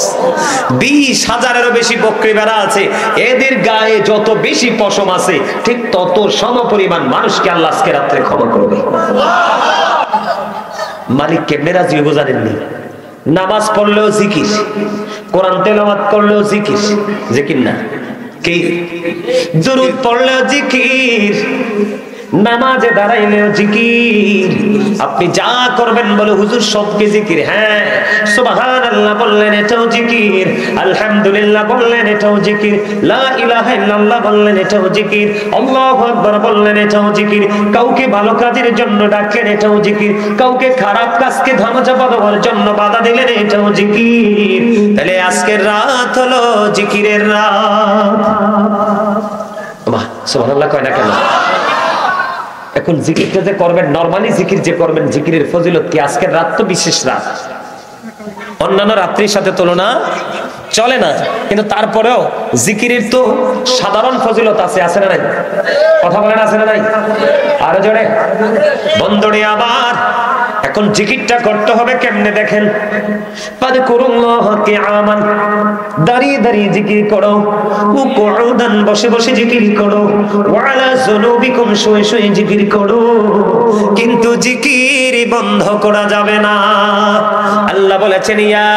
20,000-এরও বেশি বকরি ভেড়া আছে, এদের গায়ে যত বেশি পশম আছে ঠিক তত সমপরিমাণ মানুষকে আল্লাহ আজকে রাত্রে ক্ষমা করবে। মালিক কেমনে রাজি হইব জানেননি? নামাজ পড়লেও জিকির, কোরআন তেলাওয়াত করলেও জিকির, জিকির না কি? দুরূদ পড়লেও জিকির, নামাজে দাঁড়াইলেও জিকির। আপনি যা করবেন বলে হুজুর সবকে জিকির। হ্যাঁ, সুবহানাল্লাহ বললেন এটাও জিকির, আলহামদুলিল্লাহ বললেন এটাও জিকির, লা ইলাহা ইল্লাল্লাহ বললেন এটাও জিকির, আল্লাহু আকবার বললেন এটাও জিকির। কাউকে ভালো কাজের জন্য ডাকলেন এটাও জিকির, কাউকে খারাপ কাজকে ধামাচাপা দেওয়ার জন্য বাধা দিলেন এটাও জিকির। তাহলে আজকের রাত হলো জিকিরের রাত। বাহ, সুবহানাল্লাহ কয় না কেন? এখন জিকিরটা যে করবেন, নরমালি জিকির যে করবেন, জিকিরের ফজিলত কি? আজকের রাত তো বিশেষ রাত, অন্যান্য রাত্রির সাথে তুলনা চলে না, কিন্তু তারপরেও জিকিরের তো সাধারণ ফজিলত আছে, আছে না নাই? কথা বলেন আছে না নাই? আরো জোরে বন্ধুরে আবার। এখন জিকিরটা করতে হবে কেমনে দেখেন। ফাযকুরুল্লাহ কিয়ামান, দাঁড়িয়ে দাঁড়িয়ে জিকির করো, কুউদান বসে বসে জিকির করো, ওয়া আলা যুনুবিকুম শুয়ে শুয়ে জিকির করো। কিন্তু জিকির বন্ধ করা যাবে না। আল্লাহ বলেছেন ইয়া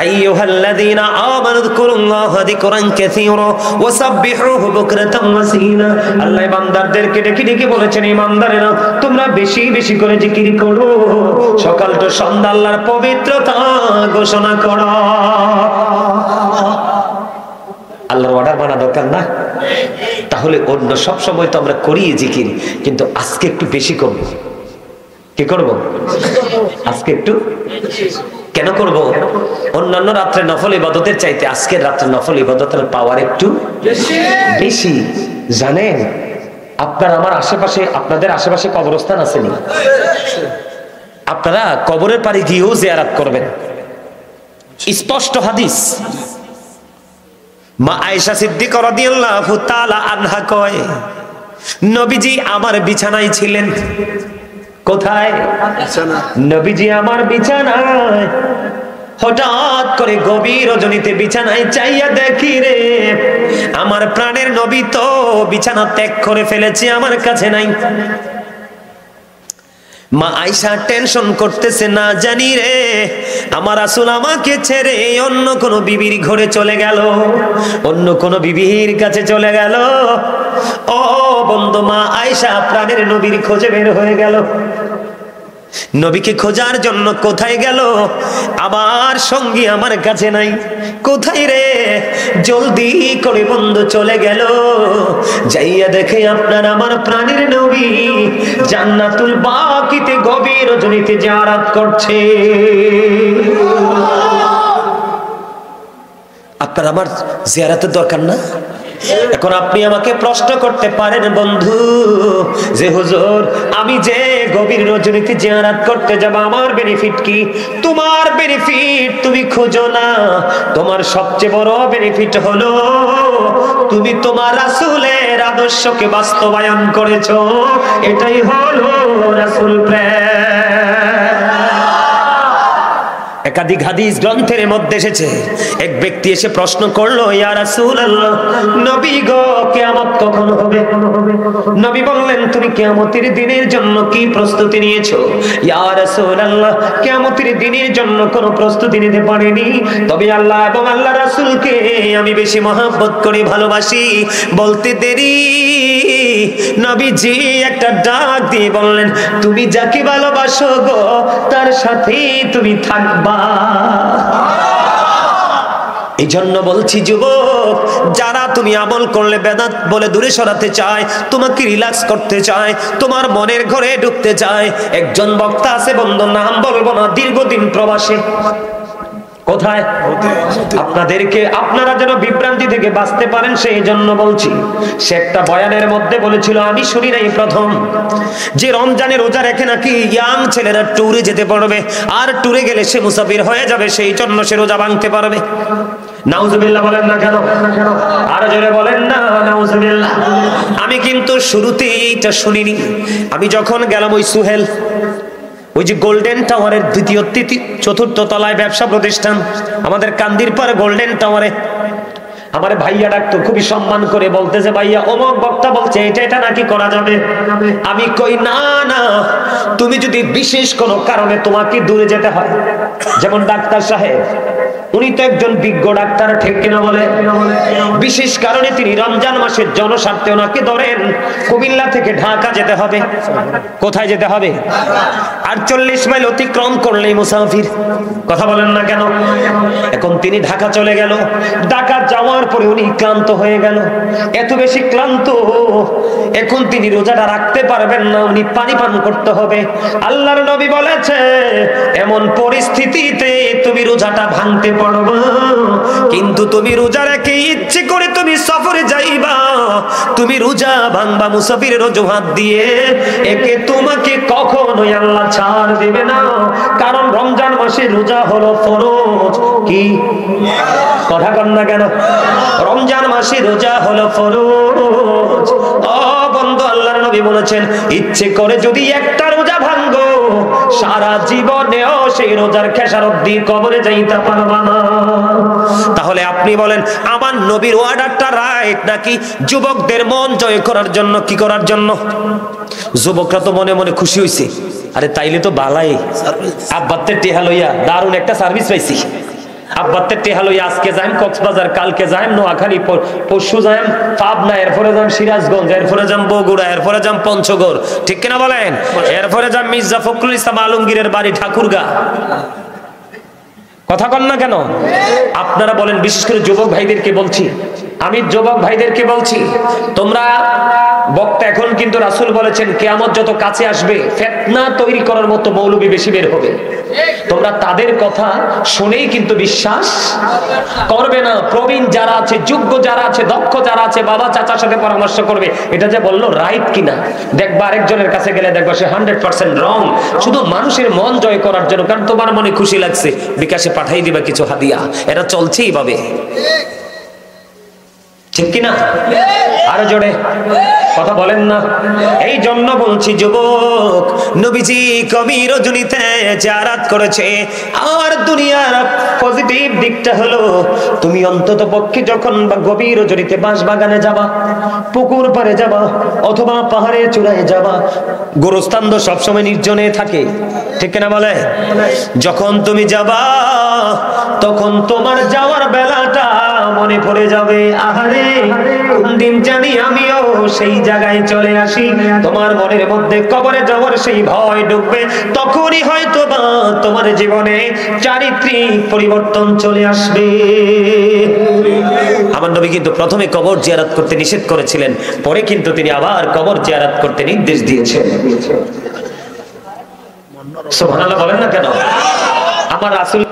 আইয়ুহাল্লাযীনা আমানু যকুরুল্লাহা যিকরান কাসীরা ওয়া সাব্বিহুহু বুকরাতান ওয়া আসীলা। আল্লাহ বান্দাদেরকে ডেকে ডেকে বলেছেন ইমানদারেরা তোমরা বেশি বেশি করে জিকির করো, সকাল তো সন্ধ্যা আল্লাহর পবিত্রতা ঘোষণা করো। আল্লাহর অর্ডার মানা দরকার না? তাহলে অন্য সব সময় তো আমরা করি জিকির, কিন্তু আজকে একটু বেশি করব। কি করব? আজকে একটু কেন করব? অন্যান্য রাত্রে নফল ইবাদতের চাইতে আজকের রাত্রে নফল ইবাদতের পাওয়ার একটু বেশি। জানেন আপনার আমার আশেপাশে, আপনাদের আশেপাশে কবরস্থান আসেনি? আপনারা কবরের পাড়ে গিয়েও জিয়ারত করবেন। স্পষ্ট হাদিস, মা আয়েশা সিদ্দিকা রাদিয়াল্লাহু তাআলা আনহা কয় নবীজি আমার বিছানায় ছিলেন। কোথায়? নবীজি আমার বিছানায়। হঠাৎ করে গভীর রজনীতে বিছানায় চাইয়া দেখি রে আমার প্রাণের নবী তো বিছানা ত্যাগ করে ফেলেছে, আমার কাছে নাই। মা আয়েশা টেনশন করতেছে, না জানি রে আমার রাসূল আমাকে ছেড়ে অন্য কোন বিবির ঘরে চলে গেল, অন্য কোন বিবির কাছে চলে গেল। ও বন্ধু, মা আয়েশা প্রাণের নবীর খোঁজে বের হয়ে গেল। নবীকে খোঁজার জন্য কোথায় গেল? আমার সঙ্গী আমার কাছে নাই, কোথায় রে? জলদি করে বন্ধু চলে গেল, যাইয়া দেখে আপনার আমার প্রাণের নবী জান্নাতুল বাকিতে গভীর রজনীতে জিয়ারত করছে। আপনার আমার জিয়ারতের দরকার না? এখন আপনি আমাকে প্রশ্ন করতে পারেন বন্ধু, যে হুজুর আমি যে গভীর রজনীতে জিয়ারত করতে যাব, আমার বেনিফিট কি? তোমার বেনিফিট তুমি খুঁজো না, তোমার সবচেয়ে বড় বেনিফিট হলো তুমি তোমার রাসূলের আদর্শকে বাস্তবায়ন করেছো। এটাই হলো রাসূল প্রেম। একাধিক হাদিস গ্রন্থের মধ্যে এসেছে, এক ব্যক্তি এসে প্রশ্ন করলো, ইয়া রাসূলুল্লাহ, নবী গো কিয়ামত কখন হবে? নবী বললেন, তুমি কিয়ামতের দিনের জন্য কি প্রস্তুতি নিয়েছো? ইয়া রাসূলুল্লাহ, কিয়ামতের দিনের জন্য কোনো প্রস্তুতি নিতে পারিনি, তবে আল্লাহ এবং আল্লাহ রাসূলকে আমি বেশি মহব্বত করি, ভালোবাসি। বলতে দেরি নবীজি একটা ডাক দিয়ে বললেন, তুমি যাকে ভালোবাসো গো তার সাথে তুমি থাকবা। এই জন্য বলছি যুবক, যারা তুমি আমল করলে বেদাত বলে দূরে সরাতে চায়, তোমাকে রিল্যাক্স করতে চায়, তোমার মনের ঘরে ঢুকতে চায়, একজন বক্তা আছে বন্ধু, নাম বলবো না, দীর্ঘদিন প্রবাসে। কোথায়? আপনাদেরকে আপনারা যেন বিভ্রান্তি থেকে বাঁচতে পারেন সেই জন্য বলছি। সে একটা বয়ানের মধ্যে বলেছিল, আমি শুনি নাই প্রথম, যে রমজানে রোজা রেখে নাকি ইয়াং ছেলেরা ট্যুরে যেতে পারবে, আর ট্যুরে গেলে সে মুসাফির হয়ে যাবে, সেই জন্য সে রোজা ভাঙতে পারবে। নাউজুবিল্লাহ বলেন না কেন? আর জোরে বলেন না নাউজুবিল্লাহ। আমি কিন্তু শুরুতেই এইটা শুনিনি। আমি যখন গেলাম ওই সুহেল, ওই যে গোল্ডেন টাওয়ারের দ্বিতীয় চতুর্থ তলায় ব্যবসা প্রতিষ্ঠান, আমাদের কান্দির পাড়ে গোল্ডেন টাওয়ারে, আমার ভাইয়া ডাকতো, খুবই সম্মান করে বলতেছে, ভাইয়া অমুক বক্তা বলছে এটা নাকি করা যাবে। আমি কই না না, তুমি যদি বিশেষ কোনো কারণে তোমাকে দূরে যেতে হয়, যেমন ডাক্তার সাহেব, উনি তো একজন বিজ্ঞ ডাক্তার, ঠিক কিনা বলে? বিশেষ কারণে তিনি রমজান মাসের জনস্বার্থে ওনাকে ধরেন কুমিল্লা থেকে ঢাকা যেতে হবে। কোথায় যেতে হবে? 48 মাইল অতিক্রম করলেই মুসাফির। কথা বলেন না কেন? এখন তিনি ঢাকা চলে গেল, ঢাকা যাওয়ার পরে উনি ক্লান্ত হয়ে গেল, এত বেশি ক্লান্ত, এখন তিনি রোজাটা রাখতে পারবেন না, উনি পানি পান করতে হবে। আল্লাহর নবী বলেছে, এমন পরিস্থিতিতে তুমি রোজাটা ভাঙতে পারবা, কিন্তু তুমি রোজা রেখে ইচ্ছে করে তুমি সফরে যাইবা, তুমি রোজা ভাঙবা মুসাফিরের অজুহাত দিয়ে, একে তোমাকে কখনোই আল্লাহ ছাড় দেবে না। কারণ রমজান মাসে রোজা হলো ফরজ। কি কথা কন না কেন? রমজান মাসে রোজা হলো ফরজ। ও বন্ধু, আল্লাহর নবী বলেছেন, ইচ্ছে করে যদি একটা রোজা ভাঙো, সারা জীবনেও সেই রোজার খেসারত দিয়ে কবরে যাইতে পারবা না। তাহলে আপনি বলেন, আমার নবীর অর্ডারটা রাইট নাকি যুবকদের মন জয় করার জন্য? কি করার জন্য? যুবকরা তো মনে মনে খুশি হইছে, আরে তাইলে তো বালাই, আব্বাতে টেহা লইয়া দারুণ একটা সার্ভিস পাইছি, আব্বাতে টেহা লইয়া আজকে যাইম কক্সবাজার, কালকে যাইম নোয়াখালী, পরশু যাইম পাবনা, এরপরে যাইম সিরাজগঞ্জ, এরপরে যাইম বগুড়া, এরপরে যাইম পঞ্চগড়, ঠিক কিনা বলেন? এরপরে যাইম মির্জা ফখরুল ইসলাম আলমগীরের বাড়ি ঠাকুরগা। কথা কন না কেন? আপনারা বলেন, বিশেষ করে যুবক ভাইদেরকে বলছি, আমি যুবক ভাইদেরকে বলছি, তোমরা বক্তা, এখন কিন্তু রাসূল বলেছেন কিয়ামত যত কাছে আসবে ফিতনা তৈরি করার মতো মৌলবী বেশি বের হবে। তোমরা তাদের কথা শুনেই কিন্তু বিশ্বাস করবে না। প্রবীণ যারা আছে, যোগ্য যারা আছে, দক্ষ যারা আছে, বাবা চাচার সাথে পরামর্শ করবে, এটা যে বললো রাইট কিনা। দেখবা আরেকজনের কাছে গেলে দেখবা সে 100% রং, শুধু মানুষের মন জয় করার জন্য, কারণ তোমার মনে খুশি লাগছে, বিকাশে পাঠাই দিবা কিছু হাদিয়া। এটা চলছে এইভাবে, ঠিক কিনা? আরো জোরে। কথা বলেন না। এই জন্য বলছি যুবক, নবীজি কবির রজনীতে জিয়ারত করেছে। আর দুনিয়ার পজিটিভ দিকটা হলো, তুমি অন্তত পক্ষে যখন গভীর রজনীতে বাঁশবাগানে যাবা, পুকুর পাড়ে যাবা, অথবা পাহাড়ের চূড়ায় যাবা, গোরস্থান তো সবসময় নির্জনে থাকে, ঠিক কিনা বলে? যখন তুমি যাবা তখন তোমার যাওয়ার বেলাটা মনে পড়ে যাবে, আহারে কোন দিন জানি আমিও সেই জায়গায় চলে আসি। তোমার মনের মধ্যে কবরে যাওয়ার সেই ভয় ঢুকবে। তখনই হয়তো বা তোমার জীবনে চারিত্রিক পরিবর্তন চলে আসবে। আমার নবী কিন্তু প্রথমে কবর জিয়ারত করতে নিষেধ করেছিলেন, পরে কিন্তু তিনি আবার কবর জিয়ারত করতে নির্দেশ দিয়েছেন। সুবহানাল্লাহ বলেন না কেন? আমার রাসূল